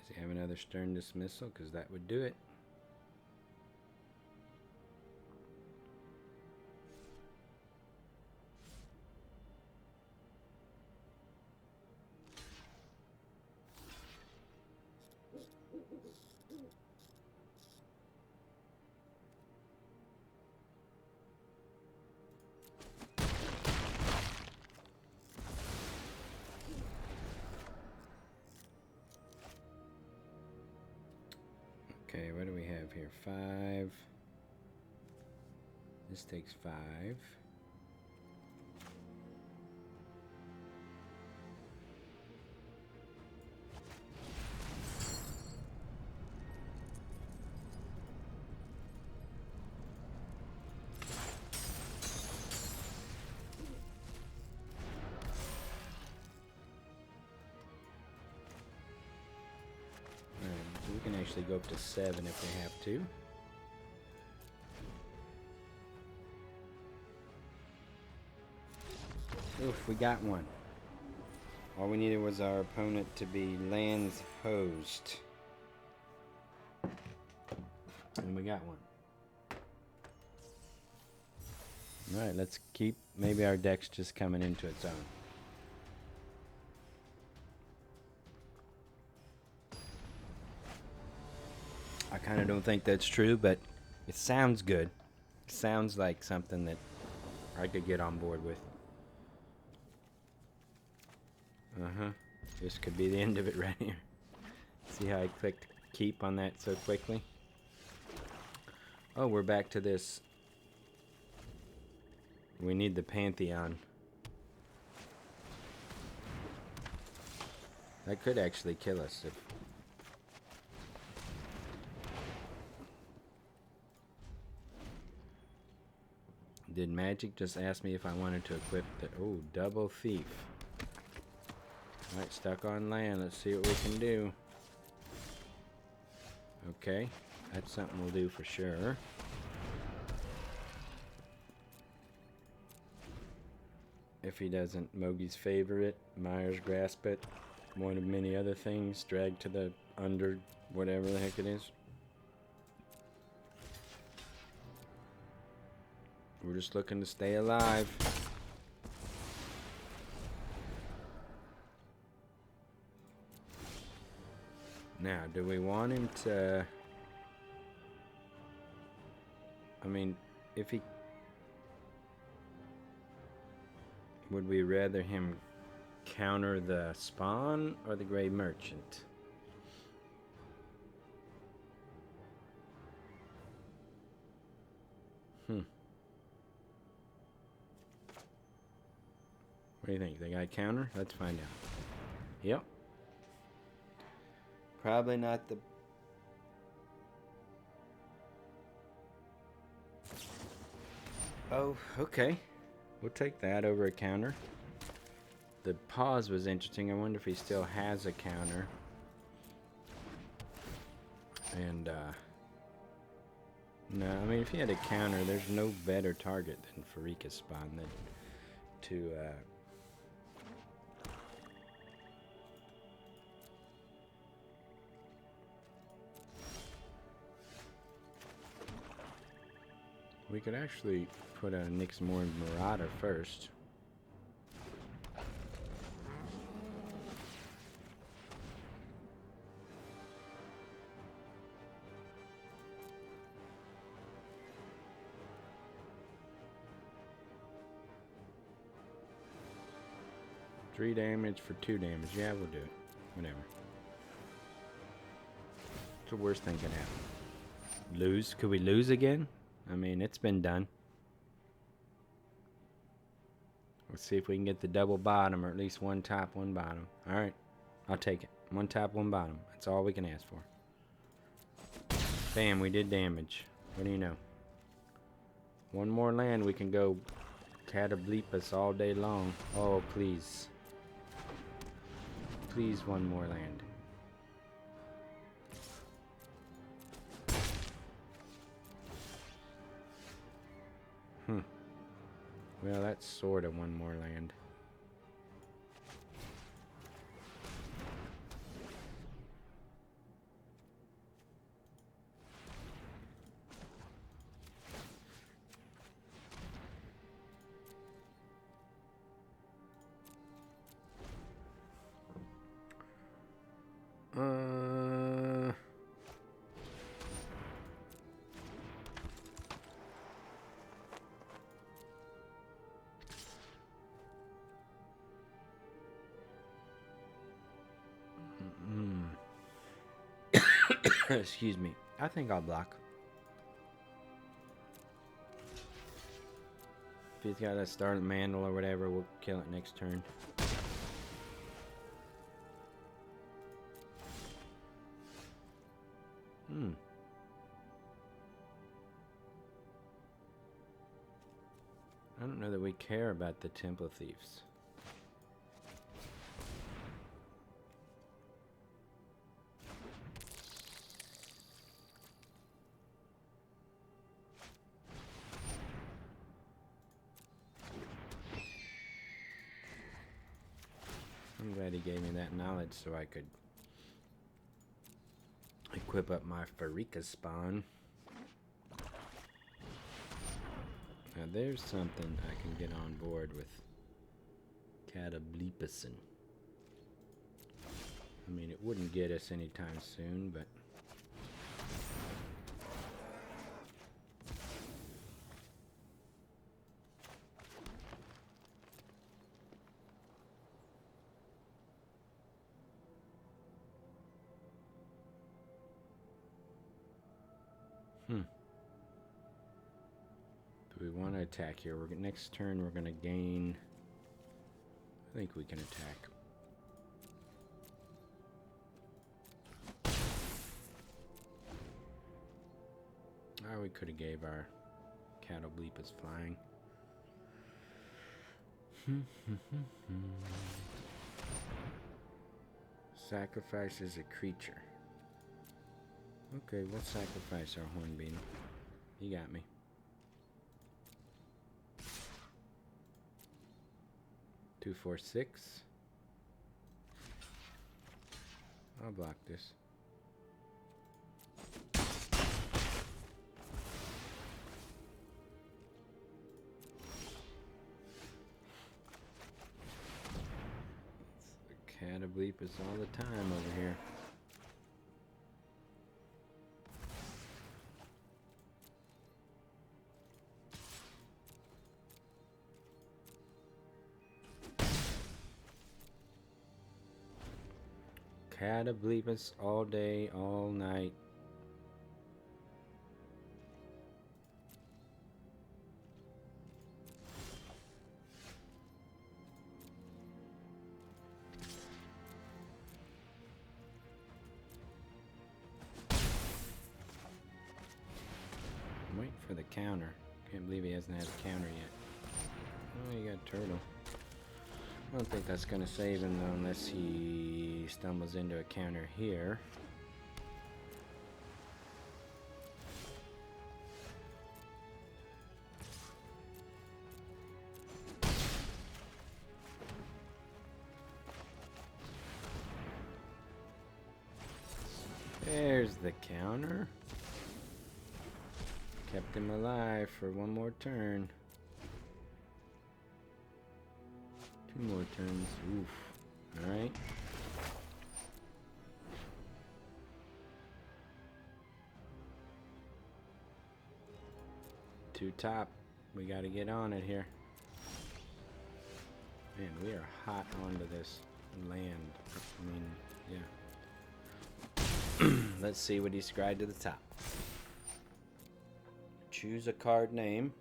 Does he have another stern dismissal? Because that would do it. Okay, what do we have here? 5. This takes 5. We can actually go up to 7 if we have to. Oof, we got one. All we needed was our opponent to be lands hosed. And we got one. Alright, let's keep... Maybe our deck's just coming into its own. I kind of don't think that's true, but it sounds good. It sounds like something that I could get on board with. Uh-huh. This could be the end of it right here. See how I clicked keep on that so quickly? Oh, we're back to this. We need the Pantheon. That could actually kill us if... Did Magic just ask me if I wanted to equip the... Oh, double thief. Alright, stuck on land. Let's see what we can do. Okay. That's something we'll do for sure. If he doesn't Mogi's favorite, Myers grasp it. One of many other things. Drag to the under... whatever the heck it is. We're just looking to stay alive. Now, do we want him to... I mean, if he... Would we rather him counter the spawn or the Grey Merchant? What do you think? They got counter? Let's find out. Yep. Probably not the... Oh, okay. We'll take that over a counter. The pause was interesting. I wonder if he still has a counter. And, no, I mean, if he had a counter, there's no better target than Pharika's Spawn than to, we could actually put a Nyxmorn Marauder first. Three damage for 2 damage. Yeah, we'll do it. Whatever. What's the worst thing can happen? Lose? Could we lose again? I mean, it's been done. Let's see if we can get the double bottom, or at least one top, one bottom. Alright, I'll take it. One top, one bottom. That's all we can ask for. Bam, we did damage. What do you know? One more land, we can go Cataclysm us all day long. Oh, please. Please, one more land. Well, that's sort of one more land. Excuse me. I think I'll block. If he's got a Starlit Mantle or whatever, we'll kill it next turn. I don't know that we care about the Temple Thieves. I'm glad he gave me that knowledge so I could equip up my Pharika Spawn. Now there's something I can get on board with. Catobleepicin. I mean, it wouldn't get us anytime soon, but... Do we want to attack here? Next turn we're going to gain... I think we can attack. Oh, we could have gave our Catobleepus flying. Sacrifices a creature. Okay, we'll sacrifice our Hornbeam. You got me. Two, 4, 6. I'll block this. Catobleepus all the time over here. Catobleepus all day, all night. I'm waiting for the counter. Can't believe he hasn't had a counter yet. Oh, you got turtle. I don't think that's going to save him though, unless he stumbles into a counter here. There's the counter. Kept him alive for one more turn. Two more turns. Oof. Alright. Two top. We gotta get on it here. Man, we are hot onto this land. I mean, yeah. Let's see what he scried to the top. Choose a card name.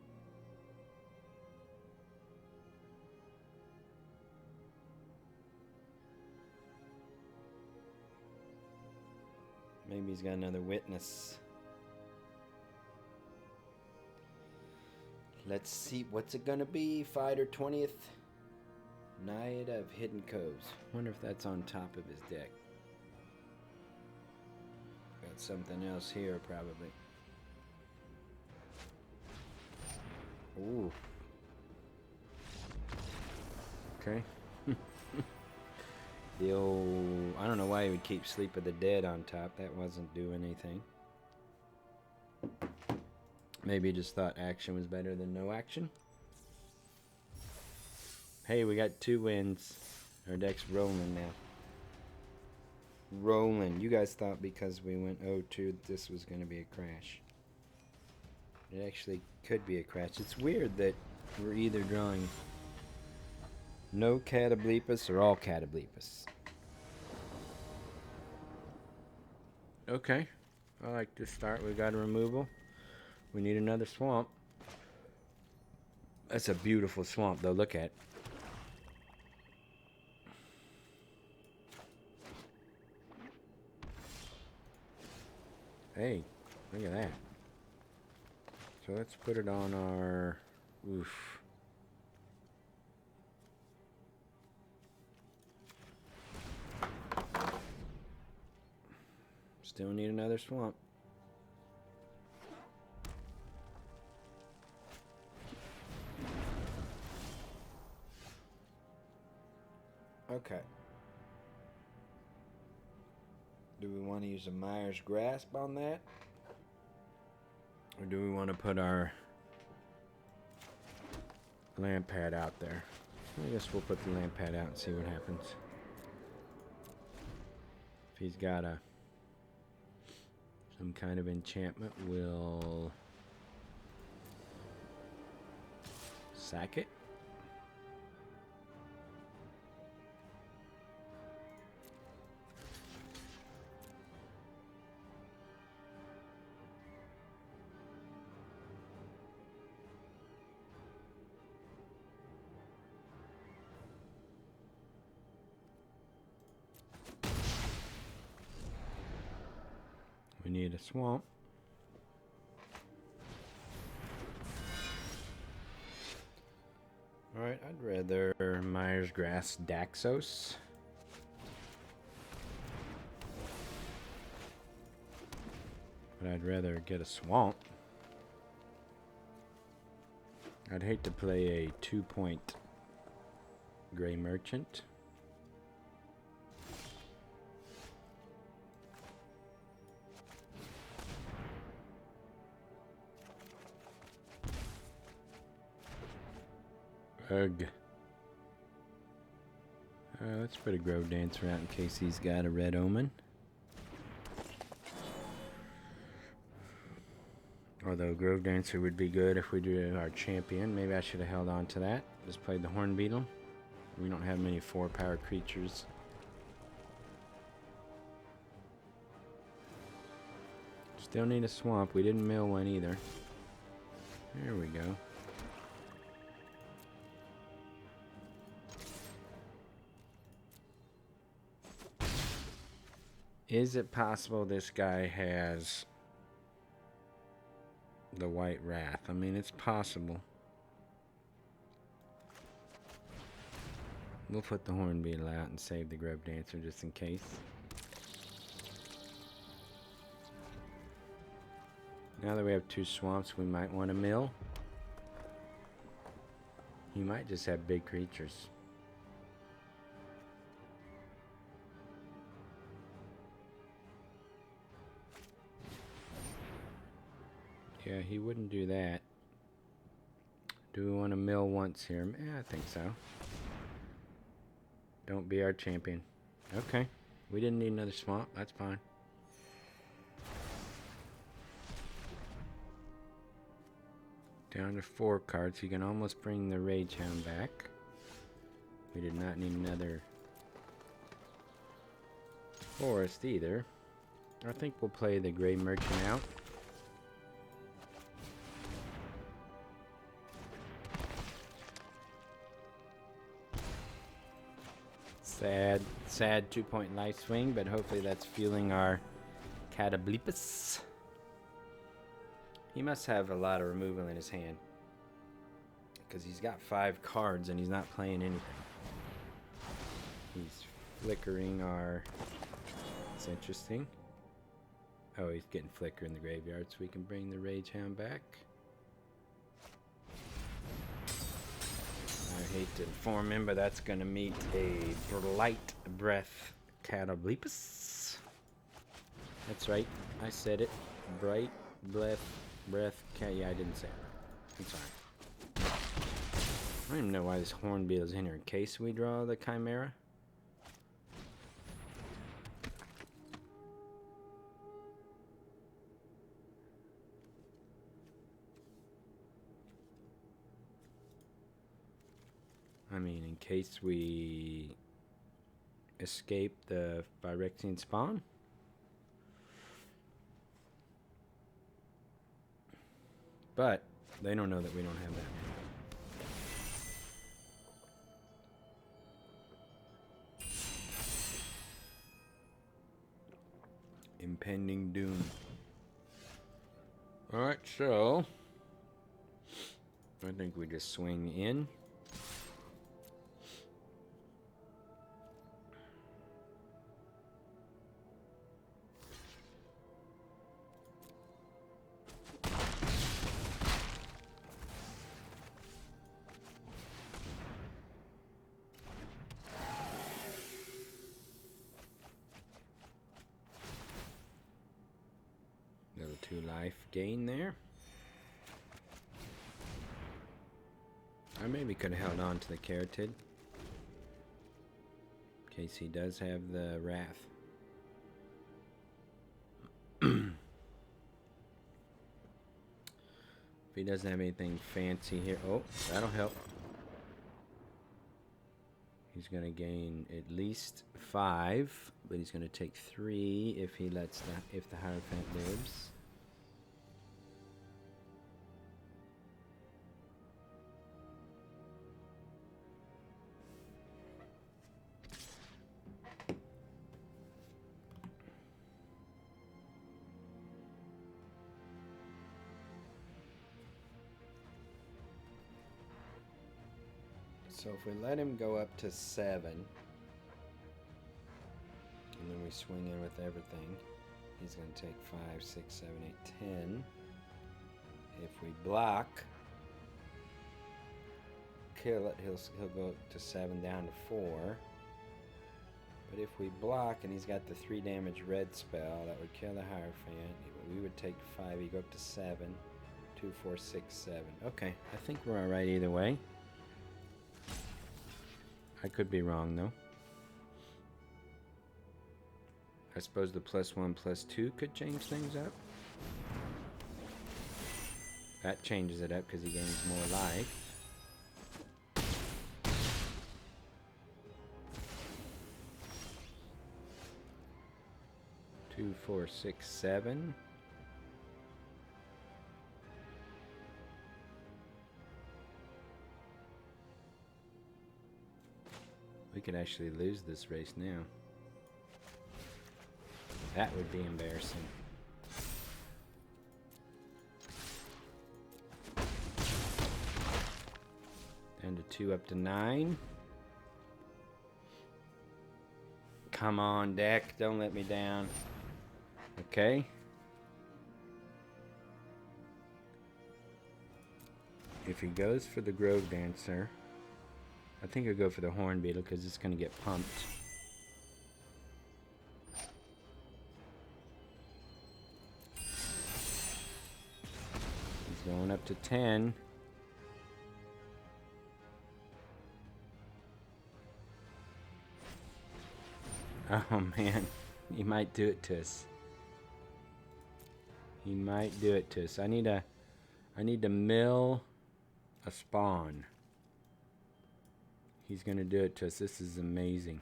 Maybe he's got another witness. Let's see, what's it gonna be? Fighter 20th. Knight of Hidden Coves. Wonder if that's on top of his deck. Got something else here, probably. Ooh. Okay. The old... I don't know why he would keep Sleep of the Dead on top. That wasn't doing anything. Maybe he just thought action was better than no action. Hey, we got 2 wins. Our deck's rolling now. Rolling. You guys thought because we went 0-2 this was going to be a crash. It actually could be a crash. It's weird that we're either drawing no Catobleepus or all Catobleepus. Okay. I like to start. We got a removal. We need another swamp. That's a beautiful swamp though. Look at. Hey, look at that. So let's put it on our... Oof. Still need another swamp. Okay. Do we want to use a Myers Grasp on that? Or do we want to put our land pad out there. I guess we'll put the land pad out and see what happens. If he's got some kind of enchantment, we'll sack it. We need a swamp. Alright, I'd rather Myers Grass Daxos. But I'd rather get a swamp. I'd hate to play a 2-point Gray Merchant. Ugh. Let's put a Grove Dancer out in case he's got a Red Omen. Although Grove Dancer would be good if we do our champion. Maybe I should have held on to that. Just played the Horn Beetle. We don't have many 4-power creatures. Still need a swamp. We didn't mill one either. There we go. Is it possible this guy has the White Wrath? I mean, it's possible. We'll put the Horn Beetle out and save the Grove Dancer just in case. Now that we have 2 swamps, we might want to mill. He might just have big creatures. Yeah, he wouldn't do that. Do we want to mill once here? Yeah, I think so. Don't be our champion. Okay. We didn't need another swamp. That's fine. Down to 4 cards. You can almost bring the Rage Hound back. We did not need another forest either. I think we'll play the Gray Merchant out. Sad 2-point life swing, but hopefully that's fueling our Catoblepas. He must have a lot of removal in his hand, because he's got 5 cards and he's not playing anything. He's flickering our... It's interesting. Oh, he's getting flicker in the graveyard, so we can bring the Rage Hound back. I hate to inform him, but that's going to meet a Blight Breath Catoblepas. That's right. I said it. Bright Breath Cat. Yeah, I didn't say it. I'm sorry. I don't even know why this Horn Beetle's in here. In case we draw the Chimera. I mean, in case we escape the Phyrexian spawn. But they don't know that we don't have that. Impending doom. Alright, so I think we just swing in. Another 2 life gain there. I maybe could have held on to the Carotid. In case he does have the Wrath. If he doesn't have anything fancy here. Oh, that'll help. He's going to gain at least 5, but he's going to take 3 if he lets if the Hierophant lives. So if we let him go up to 7, and then we swing in with everything, he's going to take 5, 6, 7, 8, 10. If we block, kill it, he'll go to 7 down to 4. But if we block and he's got the 3 damage red spell, that would kill the Hierophant. We would take 5, he'd go up to 7. 2, 4, 6, 7. Okay, I think we're alright either way. I could be wrong though. I suppose the +1, +2 could change things up. That changes it up because he gains more life. Two, 4, 6, 7. We could actually lose this race now. That would be embarrassing. Down to 2, up to 9. Come on, deck. Don't let me down. Okay. If he goes for the Grove Dancer, I think I'll go for the Horn Beetle because it's going to get pumped. He's going up to 10. Oh man, he might do it to us. He might do it to us. I need to mill a spawn. He's going to do it to us. This is amazing.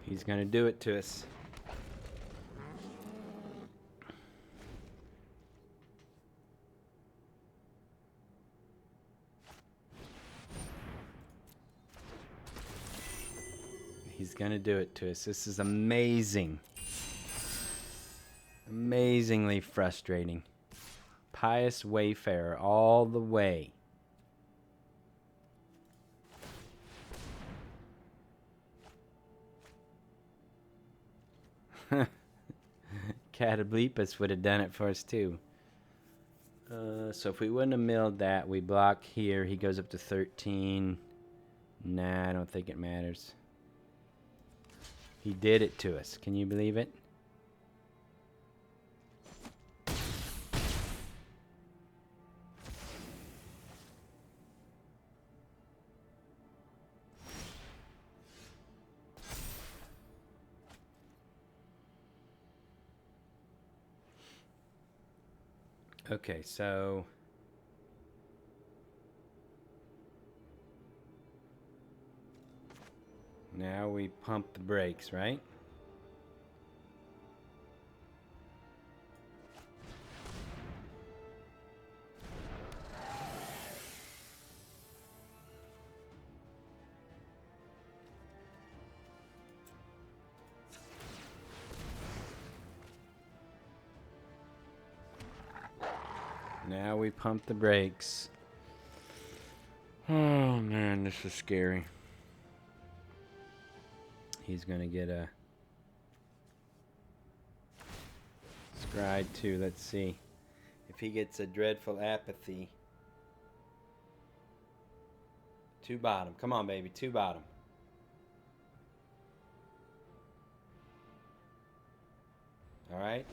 He's going to do it to us. He's going to do it to us. This is amazing. Amazingly frustrating. Pious Wayfarer all the way. Catobleepus would have done it for us too. So if we wouldn't have milled that, we block here. He goes up to 13. Nah, I don't think it matters. He did it to us. Can you believe it? Okay, so now we pump the brakes, right? Now we pump the brakes. Oh man, this is scary. He's gonna get a scry too. Let's see if he gets a dreadful apathy. 2 bottom. Come on, baby. 2 bottom. All right.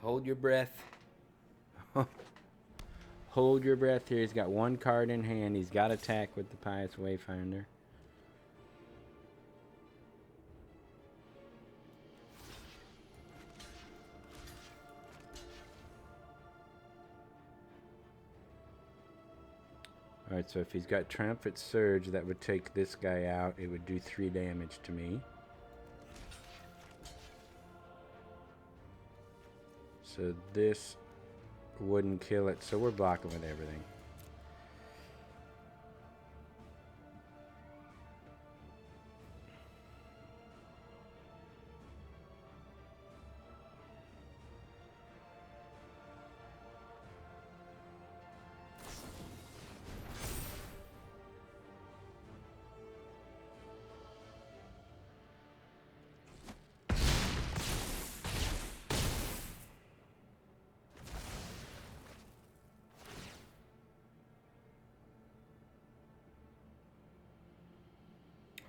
Hold your breath. Hold your breath here. He's got 1 card in hand. He's got attack with the Pious Wayfinder. Alright, so if he's got Triumphant Surge, that would take this guy out. It would do 3 damage to me. So this wouldn't kill it, so we're blocking with everything.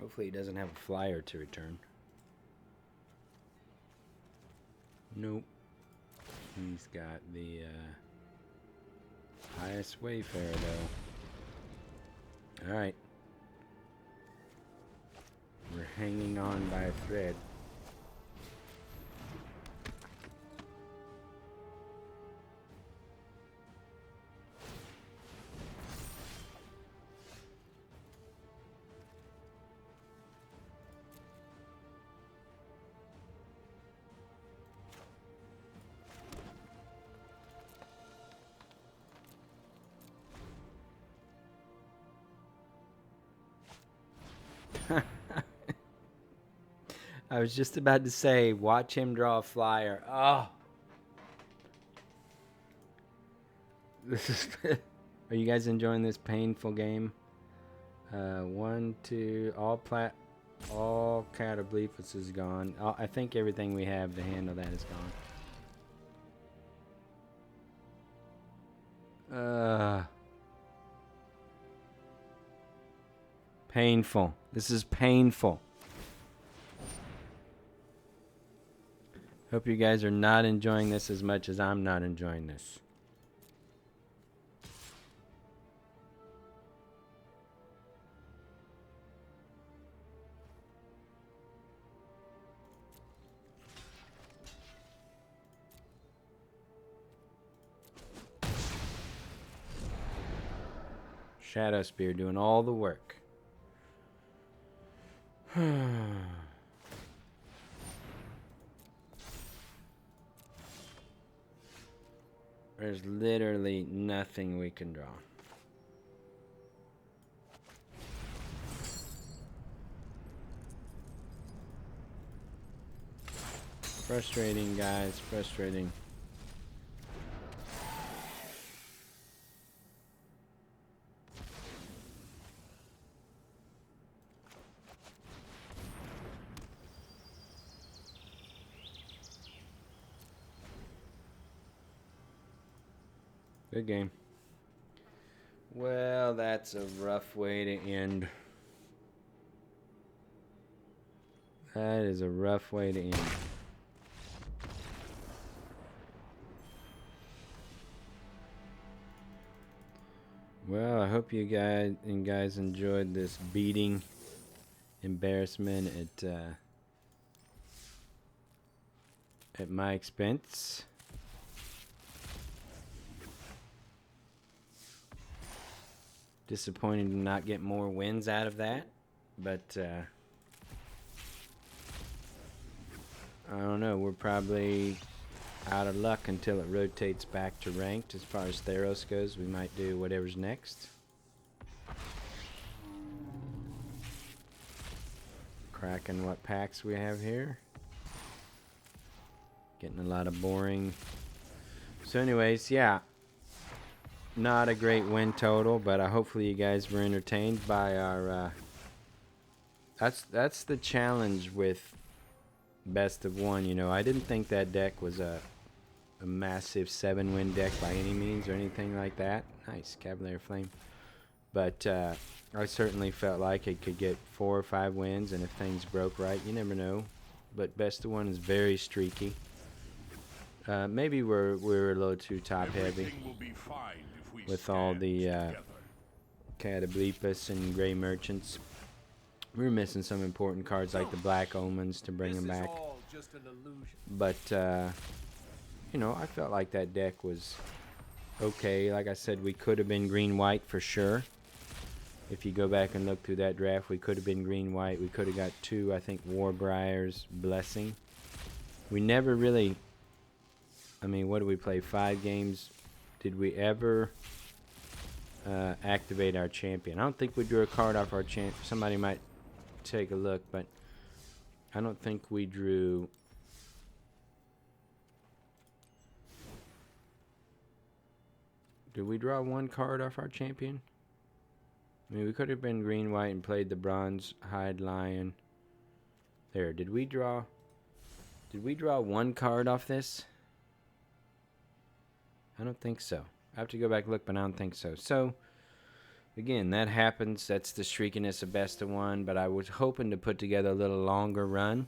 Hopefully he doesn't have a flyer to return. Nope. He's got the Pious Wayfarer though. Alright. We're hanging on by a thread. I was just about to say, watch him draw a flyer. Oh. This is... Are you guys enjoying this painful game? 1, 2, all Catoblephus is gone. I think everything we have to handle that is gone. Painful. This is painful. Hope you guys are not enjoying this as much as I'm not enjoying this. Shadow Spear doing all the work. There's literally nothing we can draw. Frustrating, guys. Frustrating. Good game. Well, that's a rough way to end. That is a rough way to end. Well, I hope you guys enjoyed this beating, embarrassment at my expense. Disappointed to not get more wins out of that, but I don't know. We're probably out of luck until it rotates back to ranked. As far as Theros goes, we might do whatever's next. Cracking what packs we have here. Getting a lot of boring. So anyways, yeah. Not a great win total, but hopefully you guys were entertained by our... That's the challenge with best of one. You know, I didn't think that deck was a massive 7-win deck by any means or anything like that. Nice, Cavalier Flame. But I certainly felt like it could get 4 or 5 wins, and if things broke right, you never know. But best of one is very streaky. Maybe we're a little too top heavy with all the Cataclysmus and Gray Merchants. We were missing some important cards like the Black Omens to bring them back. But you know, I felt like that deck was okay. Like I said, we could have been green-white for sure. If you go back and look through that draft, we could have been green-white. We could have got 2, I think, Warbriar's Blessing. We never really... I mean, what did we play? 5 games? Did we ever activate our champion? I don't think we drew a card off our champion. Somebody might take a look, but I don't think we drew... Did we draw 1 card off our champion? I mean, we could have been green-white and played the Bronze Hide Lion. There, did we draw 1 card off this? I don't think so. I have to go back and look, but I don't think so. So, again, that happens. That's the streakiness of best of one, but I was hoping to put together a little longer run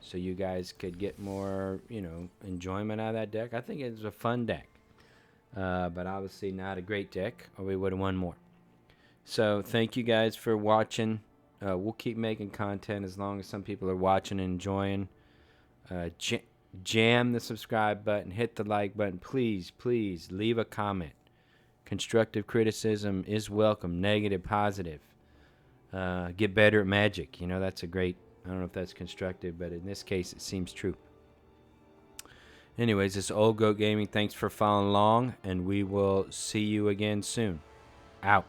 so you guys could get more, you know, enjoyment out of that deck. I think it was a fun deck, but obviously not a great deck, or we would have won more. So thank you guys for watching. We'll keep making content as long as some people are watching and enjoying. Jam the subscribe button, hit the like button. Please, please leave a comment. Constructive criticism is welcome. Negative, positive. Get better at Magic. You know, that's a great... I don't know if that's constructive, but in this case, it seems true. Anyways, this is Old Goat Gaming. Thanks for following along, and we will see you again soon. Out.